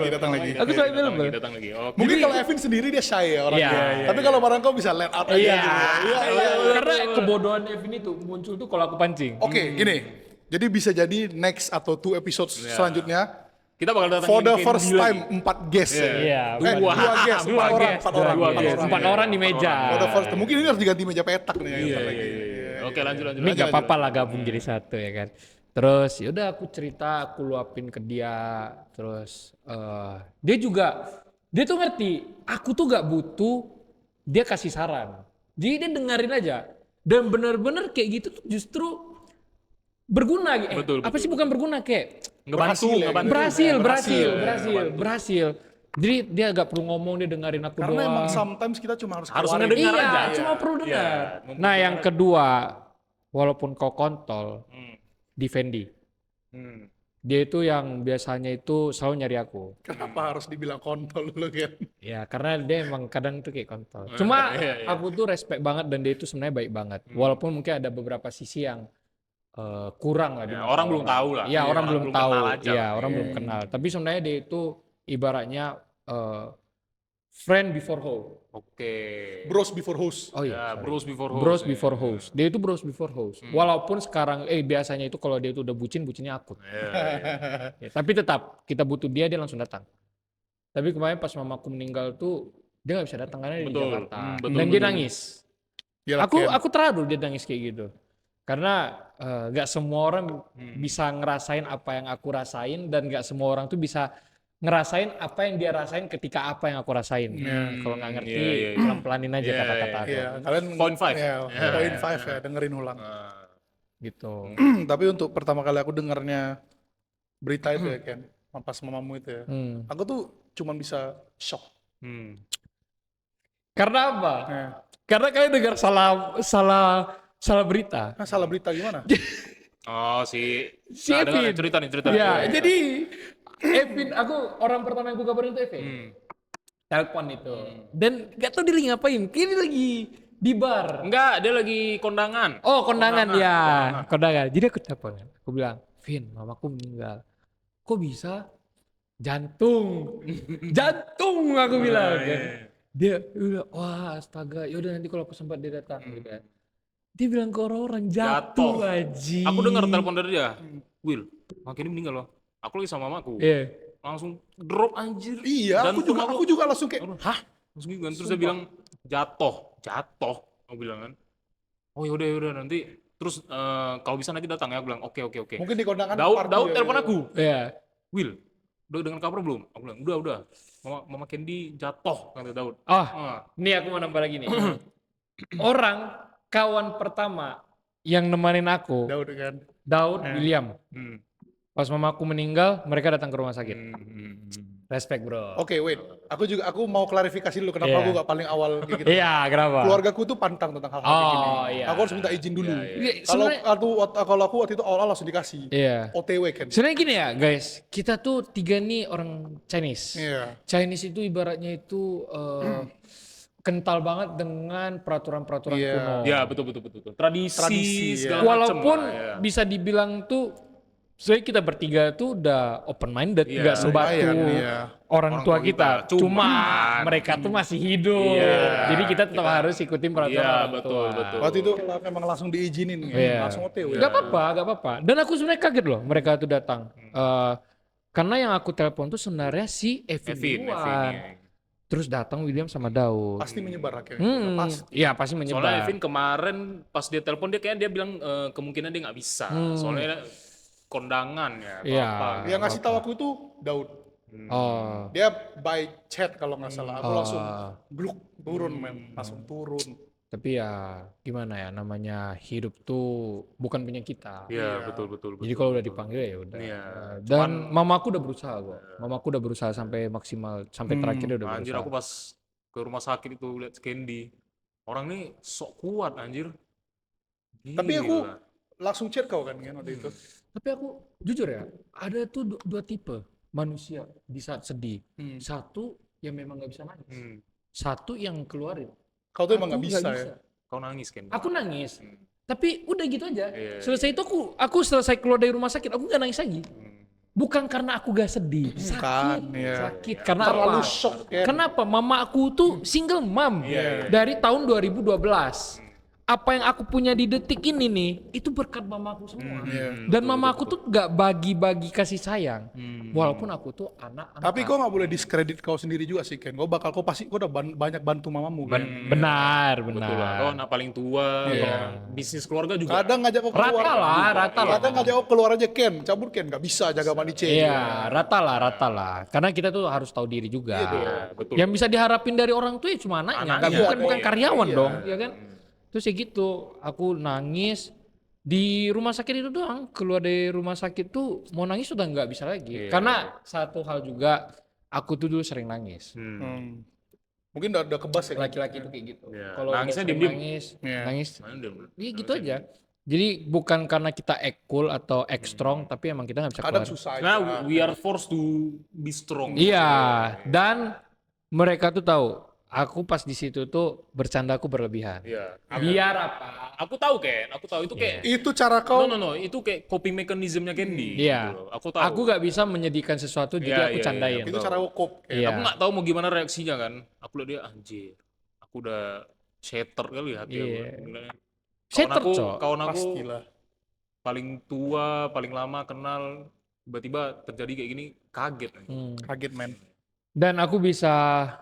S3: Datang lagi. Aku soalnya available.
S1: Datang lagi. Oke.
S2: Mungkin kalau Evin sendiri dia shy ya orangnya.
S3: Iya.
S2: Tapi kalau bareng kau bisa let out aja.
S3: Iya.
S2: Gitu.
S3: Karena kebodohan Evin itu muncul tuh kalau aku pancing.
S2: Oke, gini. Jadi bisa jadi next atau 2 episode selanjutnya
S1: Kita bakal datang
S2: for the first time 4 guest ya.
S3: Iya.
S2: Dua guest, 4 orang.
S3: Empat orang di meja.
S2: For the first, mungkin ini harus diganti meja petak nih.
S1: Iya.
S2: Lagi.
S1: Oke, lanjut.
S3: Ini gak apa-apa lah gabung jadi satu ya kan. Terus yaudah aku cerita, aku luapin ke dia. Terus dia tuh ngerti. Aku tuh gak butuh dia kasih saran. Jadi dia dengerin aja. Dan bener-bener kayak gitu tuh justru berguna.
S1: Betul.
S3: Apa sih bukan berguna kayak
S1: Ngebantu.
S3: berhasil. Jadi dia gak perlu ngomong, dia dengerin aku
S2: Karena
S3: doang.
S2: emang sometimes kita cuma harus
S1: Harusnya
S2: keluarin.
S1: dengar
S3: Iya,
S1: aja.
S3: cuma perlu dengar.
S1: Iya.
S3: Nah, yang kedua, walaupun kau kontol, Defendi. Dia itu yang biasanya itu selalu nyari aku.
S2: Kenapa harus dibilang kontol dulu kan?
S3: Ya, karena dia emang kadang tuh kayak kontol. Cuma aku tuh respect banget dan dia itu sebenarnya baik banget. Walaupun mungkin ada beberapa sisi yang kurang lah. di
S1: Ya,
S3: mata
S1: orang belum tahu lah.
S3: Iya, orang belum tahu.
S1: kenal aja.
S3: Iya, orang belum kenal. Tapi sebenarnya dia itu ibaratnya friend before hoe.
S1: Oke.
S2: Bros before host.
S3: Oh iya.
S1: Ya, bros before host.
S3: Bros before host. Dia itu bros before host. Walaupun sekarang biasanya itu kalau dia itu udah bucinnya akut. Ya, tapi tetap kita butuh dia langsung datang. Tapi kemarin pas mamaku meninggal tuh dia nggak bisa datang karena dia di
S1: Betul.
S3: Jakarta.
S1: Betul,
S3: Dan dia
S1: betul.
S3: nangis.
S2: Yalah,
S3: Aku
S2: Ken.
S3: terharu dia nangis kayak gitu. Karena nggak semua orang bisa ngerasain apa yang aku rasain dan nggak semua orang tuh bisa ngerasain apa yang dia rasain ketika apa yang aku rasain. Kalau nggak ngerti,
S1: Iya.
S3: pelan-pelanin aja kata-kata aku.
S2: Iya, kalian
S1: Point five.
S2: Ya, point 5 ya, dengerin ulang.
S3: Gitu.
S2: Tapi untuk pertama kali aku dengarnya berita itu ya Ken, pas mamamu itu ya. Aku tuh cuman bisa shock.
S3: Karena apa?
S2: Ya.
S3: Karena kalian dengar salah berita.
S2: Nah, salah berita gimana?
S1: Oh, si
S3: Si
S1: nah, dengar
S3: Evin.
S1: cerita nih, cerita.
S3: Ya, jadi Evin, aku orang pertama yang aku kabarin itu Evin.
S1: Hmm.
S3: Telepon itu. Dan gak tau dia lagi ngapain. Kayaknya dia lagi di bar.
S1: Enggak, dia lagi kondangan.
S3: Oh, kondangan ya.
S1: kondangan.
S3: Kondangan. Jadi aku telepon. Aku bilang, Vin, mamaku meninggal. Kok bisa? Jantung. Jantung aku bilang kan. Dia bilang, wah astaga, yaudah nanti kalau aku sempat dia datang gitu kan. Dia bilang ke orang-orang jatuh aja.
S1: Aku dengar telepon dari dia. Will, makin meninggal loh. Aku lagi sama mamaku.
S3: Iya.
S1: Langsung drop anjir.
S2: Iya,
S1: Jantung
S2: aku juga langsung kayak,
S1: hah? Langsung gitu kan. Terus dia bilang jatuh. Aku bilang kan. Oh yaudah nanti. Terus kalau bisa nanti datang ya. Aku bilang oke.
S2: mungkin di kondangan
S1: Daud
S2: party ya,
S1: telepon
S2: ya.
S1: aku.
S3: Iya.
S1: Will, udah dengan kabar belum? Aku bilang udah. Mama Candy jatuh kata Daud.
S3: Oh,
S1: Ah.
S3: ini aku mau nambah lagi nih. Orang kawan pertama yang nemenin aku,
S2: Daud kan.
S3: Daud, William.
S1: Hmm.
S3: Pas mamaku meninggal, mereka datang ke rumah sakit.
S1: Hmm.
S3: Respect bro.
S2: Oke, wait. Aku mau klarifikasi dulu kenapa
S3: Iya.
S2: aku gak paling awal kayak gitu.
S3: Iya, kenapa?
S2: Keluargaku tuh pantang tentang hal-hal kayak gini.
S3: Oh iya.
S2: Aku harus minta izin dulu.
S3: Iya,
S2: Kalau
S3: sebenarnya-
S2: aku waktu itu awal langsung dikasih.
S3: Iya.
S2: OTW kan.
S3: Sebenarnya gini ya guys, kita tuh tiga nih orang Chinese.
S2: Iya.
S3: Chinese itu ibaratnya itu kental banget dengan peraturan-peraturan
S2: Iya.
S3: kuno.
S1: Ya betul. Tradisi
S2: Tradisi,
S1: segala
S2: ya.
S3: Walaupun
S1: macem lah, ya.
S3: bisa dibilang tuh, sebenarnya kita bertiga tuh udah open minded,
S1: Iya,
S3: nggak sebatu
S2: lumayan, iya.
S3: orang tua kita. Cuma
S1: Cuman-
S3: mereka tuh masih hidup,
S1: Iya,
S3: jadi kita tetap harus ikutin peraturan
S1: Iya,
S3: orang
S1: betul.
S3: tua.
S2: Waktu itu memang langsung diizinin,
S3: Iya.
S2: langsung OTW.
S3: Gak apa-apa. Dan aku sebenarnya kaget loh mereka tuh datang. Karena yang aku telepon tuh sebenarnya si Evin duluan.
S1: Evin.
S3: Terus datang William sama Daud.
S2: Pasti menyebar akhirnya. Pasti.
S3: Iya pasti
S1: Soalnya
S3: menyebar.
S1: Evin kemarin pas dia telepon dia kayaknya dia bilang kemungkinan dia nggak bisa. Soalnya kondangan ya. atau
S3: Iya.
S1: apa.
S2: Yang ngasih tahu aku tuh Daud.
S3: Oh.
S2: Dia by chat kalau nggak salah. Aku
S3: Oh.
S2: langsung gluk turun men, langsung turun.
S3: Tapi ya gimana ya, namanya hidup tuh bukan punya kita.
S1: Iya betul.
S3: Jadi kalau udah dipanggil ya udah.
S1: Iya.
S3: Dan mamaku udah berusaha kok. Mamaku udah berusaha sampai maksimal, sampai terakhir dia udah
S1: Anjir
S3: berusaha.
S1: aku pas ke rumah sakit itu lihat Candy. Orang nih sok kuat anjir.
S2: Tapi aku
S1: Gila.
S2: langsung chat kau kan waktu itu.
S3: Tapi aku jujur ya, ada tuh dua tipe manusia di saat sedih. Satu yang memang nggak bisa nangis. Satu yang keluarin.
S2: Kau tuh emang
S3: Aku
S2: nggak bisa ya.
S1: Kau nangis kan?
S3: Aku nangis. Tapi udah gitu aja.
S1: Iya.
S3: Selesai itu aku selesai keluar dari rumah sakit, aku nggak nangis lagi. Bukan karena aku gak sedih, sakit,
S2: iya.
S3: sakit. Karena
S2: Terlalu
S3: apa?
S2: shock kan.
S3: Kenapa? Mama aku tuh single mom dari tahun 2012. Apa yang aku punya di detik ini nih, itu berkat mamaku semua. Dan mamaku tuh gak bagi-bagi kasih sayang. Walaupun aku tuh anak angkat.
S2: Tapi kau nggak boleh diskredit kau sendiri juga sih Ken. Kau pasti kau udah banyak bantu mamamu kan.
S3: Benar,
S1: Betul lah. Kau anak paling tua. kalau bisnis keluarga juga.
S2: Kadang ngajak kau keluar.
S3: Rata lah.
S2: Kadang ngajak kau keluar aja Ken. Cabut Ken, nggak bisa jaga manice.
S3: Iya, rata lah. Karena kita tuh harus tahu diri juga.
S1: Iya, betul.
S3: Yang bisa diharapin dari orang tua ya cuma anaknya, bukan karyawan dong, ya kan? Terus ya gitu, aku nangis di rumah sakit itu doang. Keluar dari rumah sakit tuh mau nangis sudah nggak bisa lagi. Karena satu hal juga, aku tuh dulu sering nangis.
S2: Mungkin udah kebas ya.
S3: Laki-laki tuh kayak gitu.
S1: Iya.
S3: Kalau
S1: Nangisnya
S3: udah sering
S1: diem-diem.
S3: nangis,
S1: Mana dia?
S3: iya gitu aja. Jadi bukan karena kita act cool atau act strong, tapi emang kita nggak bisa
S2: Kadang
S3: keluar.
S2: susah aja.
S1: Nah, we are forced to be strong.
S3: Iya, dan mereka tuh tahu, aku pas di situ tuh bercandaku berlebihan.
S1: Iya.
S3: Biar apa?
S1: Aku tahu itu kayak
S2: Itu cara kau
S1: no, itu kayak coping mechanismnya Candy.
S3: Iya.
S1: gitu loh. Aku tahu.
S3: Aku gak bisa menyedihkan sesuatu, jadi aku
S1: Iya,
S3: candain.
S2: itu cara kau cope. Ken.
S3: Iya.
S1: Aku nggak tahu mau gimana reaksinya kan. Aku lihat dia anjir. Aku udah shatter kali hati
S3: Iya.
S1: aku.
S3: Shatter, Cok.
S1: Kawan aku
S2: Pastilah.
S1: paling tua, paling lama kenal, tiba-tiba terjadi kayak gini, kaget.
S2: Kaget men.
S3: Dan aku bisa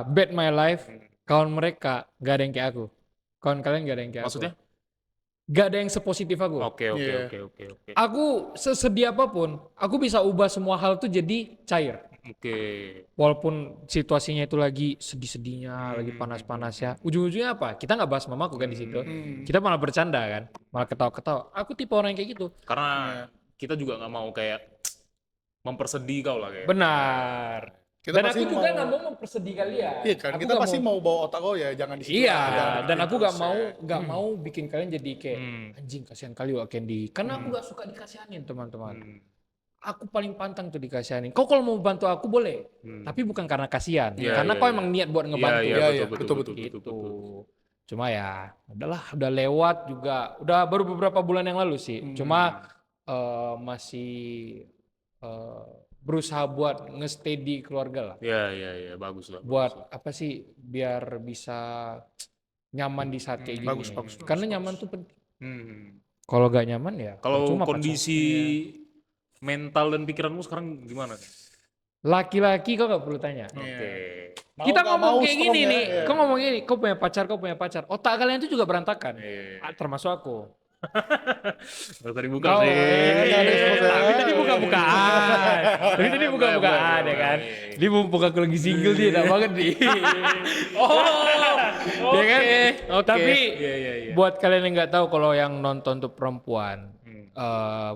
S3: bet my life, kawan mereka gak ada yang kayak aku. Kawan kalian gak ada yang kayak
S1: Maksudnya?
S3: aku. Gak ada yang sepositif aku.
S1: Oke.
S2: Iya.
S3: Aku sesedih apapun, aku bisa ubah semua hal tuh jadi cair.
S1: Oke.
S3: Walaupun situasinya itu lagi sedih-sedihnya, lagi panas-panasnya. Ujung-ujungnya apa? Kita nggak bahas mamaku kan di situ. Kita malah bercanda kan, malah ketawa-ketawa. Aku tipe orang yang kayak gitu.
S1: Karena kita juga nggak mau kayak mempersedih kau lah kayak.
S3: Benar.
S2: Kita
S3: Dan
S2: pasti
S3: aku juga nggak mau mempersedih kalian.
S2: Iya kan,
S3: Aku
S2: kita
S3: nggak
S2: pasti mau bawa otak kau ya, jangan di situ.
S3: Iya,
S2: jangan
S3: dan
S2: dibikin
S3: aku nggak
S2: terus,
S3: mau
S2: ya.
S3: nggak mau bikin kalian jadi kayak
S1: Hmm.
S3: anjing kasihan kali Wak Candy. Karena aku nggak suka dikasihanin teman-teman.
S1: Hmm.
S3: Aku paling pantang tuh dikasihanin. Kau kalau mau bantu aku boleh, tapi bukan karena kasihan.
S1: Iya,
S3: karena
S1: iya,
S3: kau
S1: iya.
S3: emang niat buat ngebantu.
S1: Iya,
S2: Iya,
S1: betul,
S2: iya,
S1: betul,
S2: betul,
S1: betul,
S3: Gitu.
S1: betul, betul.
S3: Cuma ya, udahlah, udah lewat juga. Udah baru beberapa bulan yang lalu sih. Cuma masih berusaha buat nge-steady keluarga lah.
S1: Iya, iya, iya, bagus lah.
S3: Buat apa sih biar bisa nyaman di saat kayak gini.
S2: Bagus, bagus,
S3: Karena
S2: bagus,
S3: nyaman
S2: bagus.
S3: tuh penting.
S1: Hmm.
S3: Kalau gak nyaman ya
S1: Kalau
S3: percuma
S1: kondisi mental dan pikiranmu sekarang gimana?
S3: pacaran. Laki-laki kau gak perlu tanya.
S1: Oke.
S2: Mau
S3: Kita
S2: nggak
S3: ngomong
S2: mau
S3: kayak
S2: strong
S3: gini
S2: ya,
S3: nih,
S2: iya.
S3: kau ngomong gini, kau punya pacar. Otak kalian itu juga berantakan.
S1: Iya.
S3: Termasuk aku.
S1: Gak usah dibuka
S3: Kau,
S1: sih.
S3: tapi tadi buka-bukaan. Tapi tadi buka-bukaan ya kan. Dia mumpung aku lagi single dia enak banget nih. Ya kan?
S1: Oke.
S3: Tapi
S1: Iya, iya, iya.
S3: buat kalian yang nggak tahu kalau yang nonton tuh perempuan,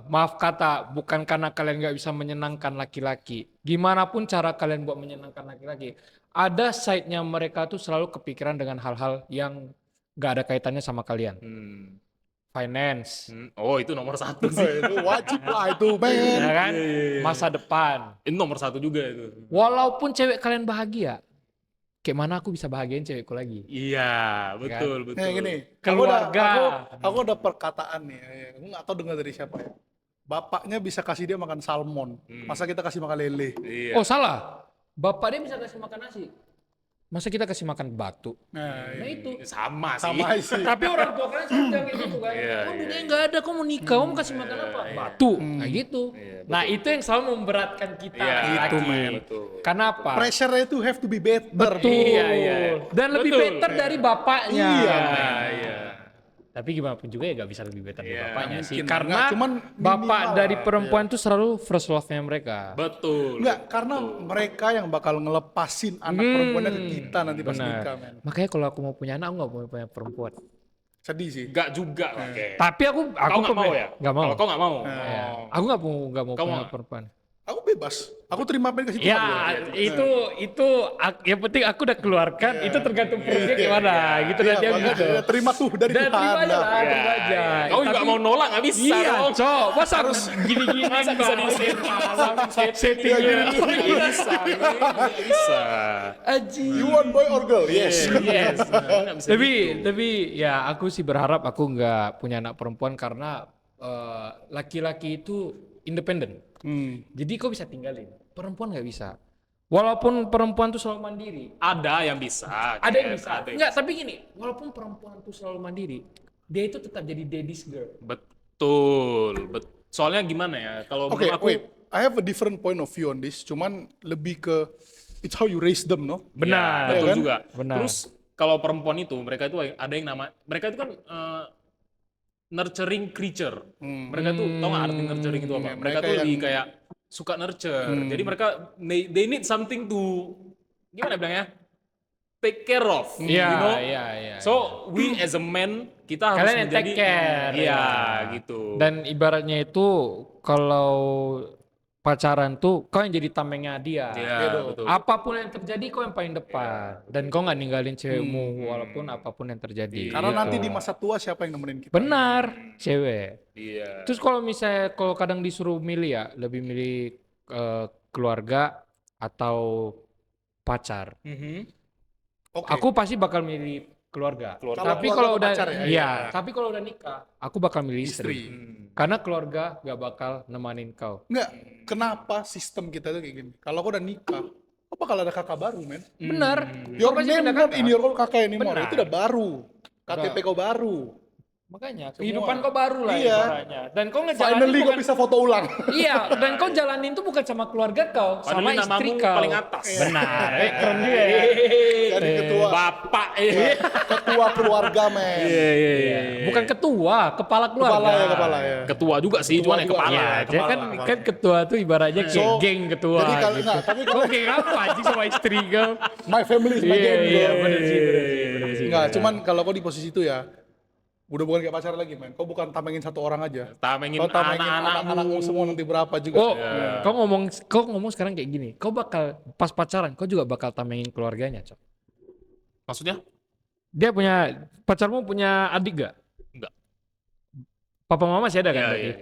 S3: maaf kata, bukan karena kalian nggak bisa menyenangkan laki-laki. Gimana pun cara kalian buat menyenangkan laki-laki, ada side-nya mereka tuh selalu kepikiran dengan hal-hal yang nggak ada kaitannya sama kalian.
S1: Hmm.
S3: Finance,
S1: Oh, itu nomor satu
S2: Oh,
S1: sih.
S2: itu wajib lah itu, men.
S3: ya kan? Masa depan.
S1: Itu nomor satu juga itu.
S3: Walaupun cewek kalian bahagia, kayak mana aku bisa bahagiain cewekku lagi?
S1: Iya, betul, betul.
S2: Nih gini,
S3: Keluarga.
S2: Aku ada perkataan nih, aku nggak tahu dengar dari siapa ya. Bapaknya bisa kasih dia makan salmon, masa kita kasih makan lele?
S1: Iya.
S3: Oh salah, bapak dia bisa kasih makan nasi. Masa kita kasih makan batu?
S2: Nah,
S3: Nah itu.
S1: Sama sih.
S2: sama sih.
S3: Tapi orang tua kalian selalu bilang kayak gitu kan.
S1: Iya,
S3: Kamu
S1: iya.
S3: duitnya nggak ada, kamu mau nikah, kamu mau kasih makan apa? Batu. Nah gitu.
S1: Iya,
S3: Nah itu yang selalu memberatkan kita
S1: Iya,
S3: laki-laki.
S2: itu, men.
S1: Betul.
S3: Karena apa?
S2: Pressure itu have to be better.
S3: Betul.
S1: Iya, iya.
S3: Dan lebih
S1: Betul.
S3: better dari bapaknya.
S2: Iya,
S1: iya.
S3: Tapi gimana pun juga ya gak bisa lebih better dari
S1: Iya,
S3: bapaknya sih.
S2: mungkin.
S3: Karena
S2: Nggak, cuman
S3: bapak
S2: minimal
S3: dari
S2: lah,
S3: perempuan tuh selalu first love-nya mereka.
S1: Betul.
S2: Enggak, karena mereka yang bakal ngelepasin anak perempuannya ke kita nanti pas
S3: benar.
S2: nikah, men.
S3: Makanya kalau aku mau punya anak, aku gak mau punya perempuan.
S2: Sedih sih.
S1: Enggak juga, oke.
S3: Tapi aku
S1: Kau nggak mau ya?
S3: Gak mau.
S1: Kalau kau nggak mau.
S3: Ya. Aku gak mau
S1: Kau
S3: punya
S1: mau?
S3: perempuan.
S2: Aku bebas. Aku terima apa yang kasih
S3: Ya,
S2: Tuhan.
S3: itu yang penting aku udah keluarkan, itu tergantung perutnya gimana, gitu
S2: Iya,
S3: nanti aku
S2: makanya
S3: gitu.
S2: terima tuh dari
S3: Dan
S2: Tuhan.
S3: terima aja
S2: dah.
S3: lah, terima aja.
S1: Kau juga
S3: Tapi-
S1: mau nolak nggak bisa
S3: Iya,
S1: dong.
S3: cok. Masa harus gini-gini
S1: Masa bisa di
S3: setting
S1: Nggak bisa, nggak bisa.
S3: Aji.
S2: You want boy or girl? Yes.
S3: Yes.
S1: Nggak bisa gitu.
S3: Tapi ya aku sih berharap aku nggak punya anak perempuan karena laki-laki itu independen. Jadi kau bisa tinggalin. Perempuan nggak bisa. Walaupun perempuan tuh selalu mandiri.
S1: Ada yang bisa.
S3: Ada yang
S1: Ken,
S3: bisa.
S1: ada yang
S3: Enggak, tapi gini. Walaupun perempuan tuh selalu mandiri, dia itu tetap jadi daddy's girl.
S1: Betul. Soalnya gimana ya? Kalau
S2: Oke,
S1: menurut aku
S2: wait. I have a different point of view on this. Cuman lebih ke it's how you raise them, no?
S3: Benar.
S1: Ya, betul
S2: kan?
S1: juga.
S3: Benar.
S1: Terus kalau perempuan itu mereka itu ada yang mereka itu kan nurturing creature. Mereka tuh tau gak arti nurturing itu apa?
S2: Ya,
S1: Mereka
S2: mereka
S1: tuh lebih
S2: yang-
S1: kayak suka nurture. Jadi mereka they need something to gimana bilangnya? Take care of.
S3: Iya,
S1: you know?
S3: iya.
S1: So we as a man kita harus
S3: Kalian yang
S1: menjadi
S3: take care.
S1: Iya,
S3: ya.
S1: gitu.
S3: Dan ibaratnya itu kalau pacaran tuh kau yang jadi tamengnya dia.
S1: Iya, betul.
S3: Apapun yang terjadi kau yang paling depan. Dan kau nggak ninggalin cewekmu walaupun apapun yang terjadi.
S2: Karena
S3: Gitu.
S2: nanti di masa tua siapa yang nemenin kita?
S3: Benar, cewek.
S1: Iya.
S3: Terus kalau misalnya kalau kadang disuruh milih ya, lebih milih keluarga atau pacar.
S2: Oke.
S3: Aku pasti bakal milih keluarga.
S1: Keluarga.
S3: Tapi
S2: Kalau
S3: kalau
S2: keluarga
S3: udah
S2: pacar ya?
S3: iya, tapi kalau udah nikah, aku bakal milih istri.
S2: Istri.
S3: Karena keluarga gak bakal nemanin kau.
S2: Enggak, kenapa sistem kita tuh kayak gini? Kalau kau udah nikah, kau bakal ada kakak baru, men.
S3: Benar.
S2: Your
S3: Kau pasti
S2: name
S3: pindah
S2: not
S3: kakak.
S2: in your own kakak anymore.
S3: Benar.
S2: Itu udah baru. KTP kau baru.
S3: Makanya kehidupan kau baru lah
S2: Iya.
S3: ibaratnya. Dan kau ngejalanin
S2: Finally kau
S3: bukan
S2: bisa foto ulang.
S3: iya, dan kau jalanin tuh bukan sama keluarga kau, sama
S1: Padahal
S3: istri
S1: namamu
S3: kau.
S1: paling atas.
S3: Benar. Keren juga ya.
S2: Jadi ketua
S1: Bapak.
S2: ketua keluarga, men.
S1: Iya.
S3: Bukan ketua, kepala keluarga.
S2: Kepala ya.
S1: Ketua juga sih,
S2: Ketua
S1: cuman yang
S2: juga.
S1: kepala.
S3: Iya, dia
S2: kepala,
S3: kan
S2: kepala.
S3: kan ketua tuh ibaratnya kayak
S2: So,
S3: geng ketua
S2: jadi kalau-
S3: gitu.
S2: nggak, tapi kalau-
S3: Kau kayak apa anjing sama istri kau?
S2: My family is my
S3: Iya,
S2: game.
S3: iya,
S2: bro.
S3: bener sih.
S2: Enggak, cuman kalau kau di posisi itu ya, Udah bukan kayak pacaran lagi, men. Kau bukan tamengin satu orang aja.
S1: Tamengin
S2: Kau tamengin
S1: anak-anakmu.
S2: anak-anakmu semua nanti berapa juga.
S3: Oh, kau ngomong sekarang kayak gini. Kau bakal pas pacaran, kau juga bakal tamengin keluarganya, Cok.
S1: Maksudnya?
S3: Pacarmu punya adik gak?
S1: Enggak.
S3: Papa mama masih ada kan
S1: Iya,
S3: berarti?
S1: iya.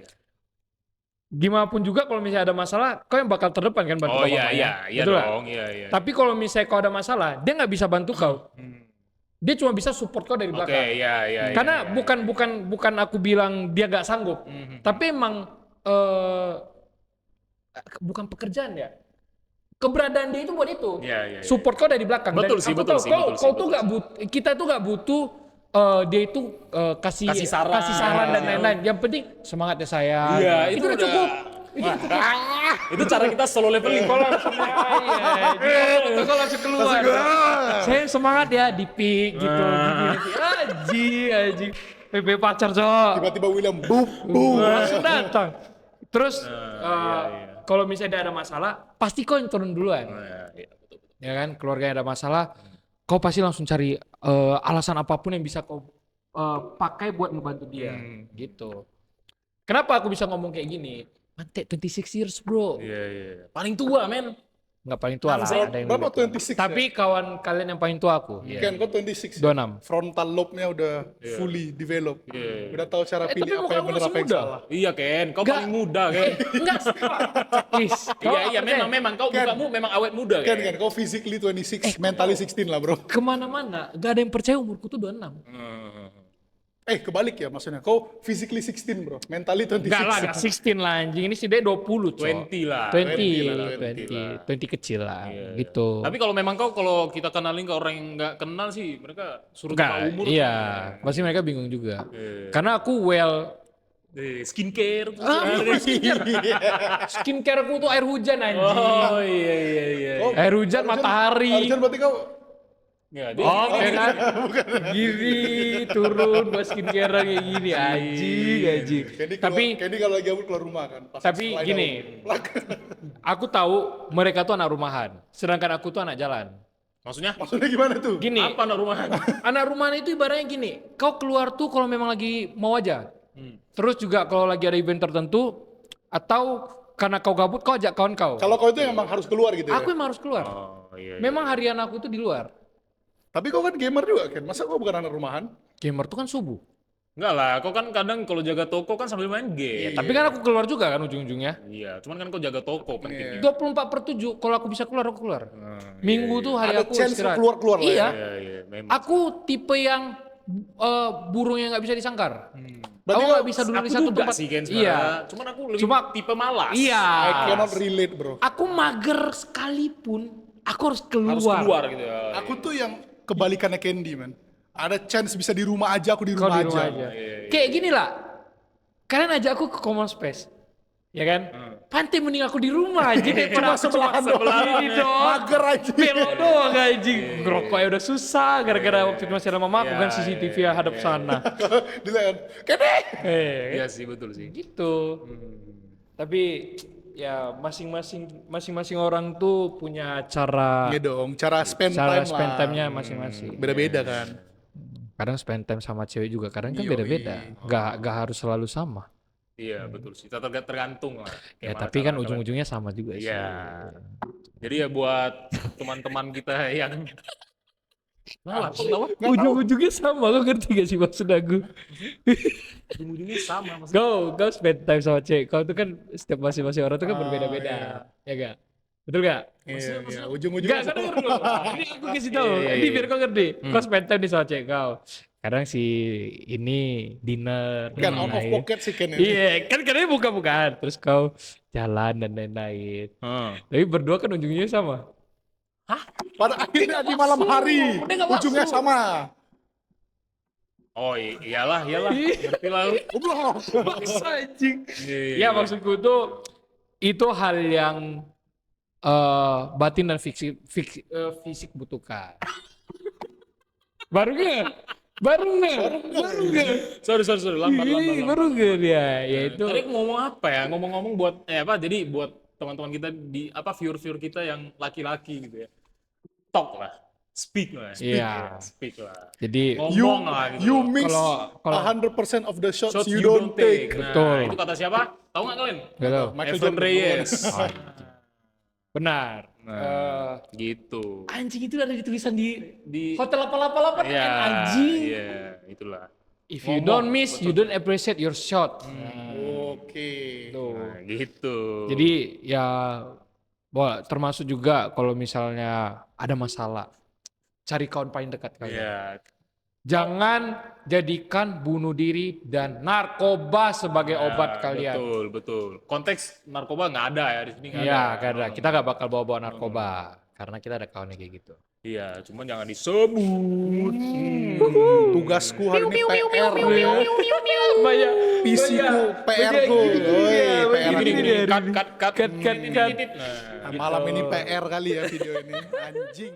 S3: Gimana pun juga kalau misalnya ada masalah, kau yang bakal terdepan kan bantu
S1: Oh
S3: papa
S1: iya,
S3: mama
S1: iya,
S3: ya?
S1: iya
S3: Betul nggak?
S1: dong, iya, iya.
S3: Tapi kalau misalnya kau ada masalah, dia nggak bisa bantu kau. Dia cuma bisa support kau dari
S1: Oke,
S3: belakang.
S1: iya, iya.
S3: Karena
S1: iya.
S3: bukan aku bilang dia gak sanggup, tapi emang bukan pekerjaan ya. Keberadaan dia itu buat itu.
S1: Iya, iya, iya.
S3: Support kau dari belakang.
S1: Betul
S3: Dan
S1: sih,
S3: aku
S1: betul
S3: tahu
S1: sih,
S3: kau,
S1: betul sih,
S3: kau tuh
S1: betul
S3: nggak butuh, kita tuh nggak butuh dia itu kasih
S1: Kasih saran.
S3: dan lain-lain. Yang penting semangat ya saya.
S1: Iya,
S3: itu udah cukup.
S1: Itu cara kita solo leveling.
S3: Kau langsung kau langsung keluar. Saya semangat ya di pick gitu. Aji. PP pacar cok.
S2: Tiba-tiba William, boom.
S3: Langsung datang. Terus
S1: iya.
S3: kalau misalnya ada masalah, pasti kau yang turun duluan.
S1: Iya, betul.
S3: Ya kan, keluarganya ada masalah, kau pasti langsung cari alasan apapun yang bisa kau pakai buat ngebantu dia. Gitu. Kenapa aku bisa ngomong kayak gini? Mantek 26 years bro.
S1: Iya, iya. Paling tua, men.
S3: Nggak paling tua lah, ada yang
S2: Berapa
S3: lebih tua.
S2: 26
S3: Tapi kawan kalian yang paling tua aku.
S2: Kan kau 26 ya?
S3: 26.
S2: Frontal lobe-nya udah fully develop.
S1: Iya.
S2: Udah tahu cara
S3: Tapi
S2: pilih apa
S3: muka
S2: yang
S3: aku
S2: benar
S3: masih
S2: apa yang
S3: muda.
S2: salah.
S1: Iya, Ken. Kau paling muda, Ken.
S3: Enggak. Is,
S1: Iya, memang kau mukamu memang awet muda,
S2: Kan
S1: Ken.
S2: kau physically 26, mentally 16 lah, bro.
S3: kemana-mana, gak ada yang percaya umurku tuh 26.
S2: Kebalik ya maksudnya. Kau physically 16, bro. Mentally 26.
S3: Enggak lah, enggak 16 lah anjing. Ini sih dia 20 cok.
S1: 20 lah.
S3: 20 kecil lah, gitu.
S1: Tapi kalau memang kalau kita kenalin ke orang yang nggak kenal sih, mereka suruh tebak umur.
S3: Iya, pasti mereka bingung juga. Karena aku
S1: Skincare.
S3: skincare aku tuh air hujan anjing.
S1: Oh iya.
S3: Air hujan, matahari.
S2: Harusnya berarti kau
S1: Ya, dia
S3: Oh, ya kan? Gini turun buat skincare kayak gini anjing.
S2: Candy kalau lagi gabut keluar rumah kan. Pas
S3: Tapi
S2: slide
S3: gini,
S2: out.
S3: aku tahu mereka tuh anak rumahan, sedangkan aku tuh anak jalan.
S1: maksudnya
S2: Maksudnya gimana tuh?
S3: Gini,
S1: apa anak rumahan?
S3: anak rumahan itu ibaratnya gini, kau keluar tuh kalau memang lagi mau aja. Terus juga kalau lagi ada event tertentu, atau karena kau gabut, kau ajak kawan kau.
S2: Kalau kau itu emang harus keluar gitu ya?
S3: Aku emang harus keluar.
S1: Oh iya.
S3: Memang harian aku tuh di luar.
S2: Tapi kau kan gamer juga kan? Masa kau bukan anak rumahan?
S3: Gamer tuh kan subuh.
S1: Enggak lah, kau kan kadang kalau jaga toko kan sambil main game.
S3: Tapi kan aku keluar juga kan ujung-ujungnya.
S1: Iya, cuman kan kau jaga toko pentingnya.
S3: 24/7, kalau aku bisa keluar, aku keluar. Minggu tuh hari
S2: Ada
S3: aku
S2: chance
S3: istirahat.
S2: keluar-keluar lah
S3: Iya.
S1: Iya, memang.
S3: Aku tipe yang burung yang nggak bisa disangkar.
S2: Berarti
S3: Aku
S2: kau-
S3: nggak bisa duduk
S1: Aku
S3: di satu
S1: juga
S3: tempat.
S1: sih kan
S3: Iya.
S1: sebenarnya. Cuman aku lebih tipe malas.
S3: Iya.
S2: I cannot relate, bro.
S3: Aku mager sekalipun, aku harus keluar.
S1: Harus keluar gitu ya.
S2: Aku tuh yang kebalikannya Candy, man. Ada chance bisa di rumah aja, aku di
S3: Kau
S2: rumah,
S3: di rumah
S2: aja.
S3: aja. Kayak gini lah. Kalian ajak aku ke common space. Ya kan? Pantai mending aku di rumah aja daripada aku cuma
S1: sebelahan.
S3: ini dong.
S2: Mager aja.
S3: Belok doang anjing. Ngerokoknya udah susah gara-gara waktu itu masih ada mama aku kan CCTV yang hadap sana.
S2: Dilihat, Candy!
S1: Iya sih, betul sih.
S3: Gitu. Tapi ya masing-masing orang tuh punya cara
S2: Iya dong, cara spend time
S3: spend
S2: lah.
S3: time-nya masing-masing.
S2: Beda-beda kan.
S3: Kadang spend time sama cewek juga kadang kan beda-beda. Gak harus selalu sama.
S1: Iya, betul sih. Tergantung lah.
S3: Ya
S1: Kayak
S3: tapi
S1: mana
S3: kan
S1: cara
S3: ujung-ujungnya sama juga sih.
S1: Iya. Jadi ya buat teman-teman kita yang
S3: Ujung-ujungnya sama, lo ngerti gak sih maksud aku?
S1: ujung-ujungnya sama maksudnya.
S3: Kau spend time sama cewek, kau tuh kan setiap masing-masing orang tuh kan berbeda-beda, ya gak? Betul gak?
S2: Iya, ujung-ujungnya
S3: Gak, kau denger dulu. Ini aku kasih tau, ini biar kau ngerti. Kau spend time nih sama cewek kau. Kadang si ini dinner.
S2: kan out of
S3: lain-lain.
S2: pocket sih kan ini.
S3: Iya, kan kadang buka-bukaan. Terus kau jalan dan lain-lain. Tapi berdua kan ujungnya sama.
S2: Pada akhirnya di malam hari,
S3: Udah nggak
S2: ujungnya
S3: masuk.
S2: sama.
S1: Oh iyalah. Ngerti lah lu.
S2: Goblok.
S3: Maksa anjing.
S1: Iya.
S3: Ya maksudku tuh itu hal yang batin dan fisik butuhkan. Baru nggak?
S1: Sorry. Lambat.
S3: Baru nggak dia? Ya itu.
S1: Tadi aku ngomong apa ya? Ngomong-ngomong buat jadi buat teman-teman kita di viewer kita yang laki-laki gitu ya. Tok lah. speak lah.
S3: Iya.
S1: Speak lah.
S3: Jadi
S1: Ngomong lah gitu.
S2: You miss
S3: Kalau
S2: 100% of the shots,
S1: Shots
S2: you don't take.
S1: Nah,
S3: Betul.
S1: itu kata siapa? Tahu nggak kalian?
S3: Gak tahu.
S2: Michael
S1: Efren
S2: Jordan.
S1: Reyes.
S3: Benar.
S1: Nah, gitu.
S3: Anjing itu ada di tulisan
S1: Di
S3: hotel apa
S1: Iya,
S3: anjing.
S1: iya, itulah.
S3: If you
S1: Ngomong,
S3: don't miss, you don't appreciate your shot.
S2: Oke.
S3: Tuh.
S1: Nah, gitu.
S3: Jadi ya termasuk juga kalau misalnya ada masalah, cari kawan paling dekat kalian.
S1: Iya,
S3: Jangan jadikan bunuh diri dan narkoba sebagai obat kalian.
S1: betul, betul. Konteks narkoba nggak ada ya di sini nggak
S3: Iya,
S1: ada.
S3: gak ada. Kita gak bakal bawa-bawa narkoba karena kita ada kawannya kayak gitu.
S1: Iya, cuman jangan disebut.
S2: Tugasku hari ini PR.
S3: Banyak
S2: PC ku, PR ku. Woi, PR
S1: Gini,
S2: ini.
S1: gini, cut.
S3: cut.
S1: Nah,
S2: Malam ini PR kali ya video ini. Anjing.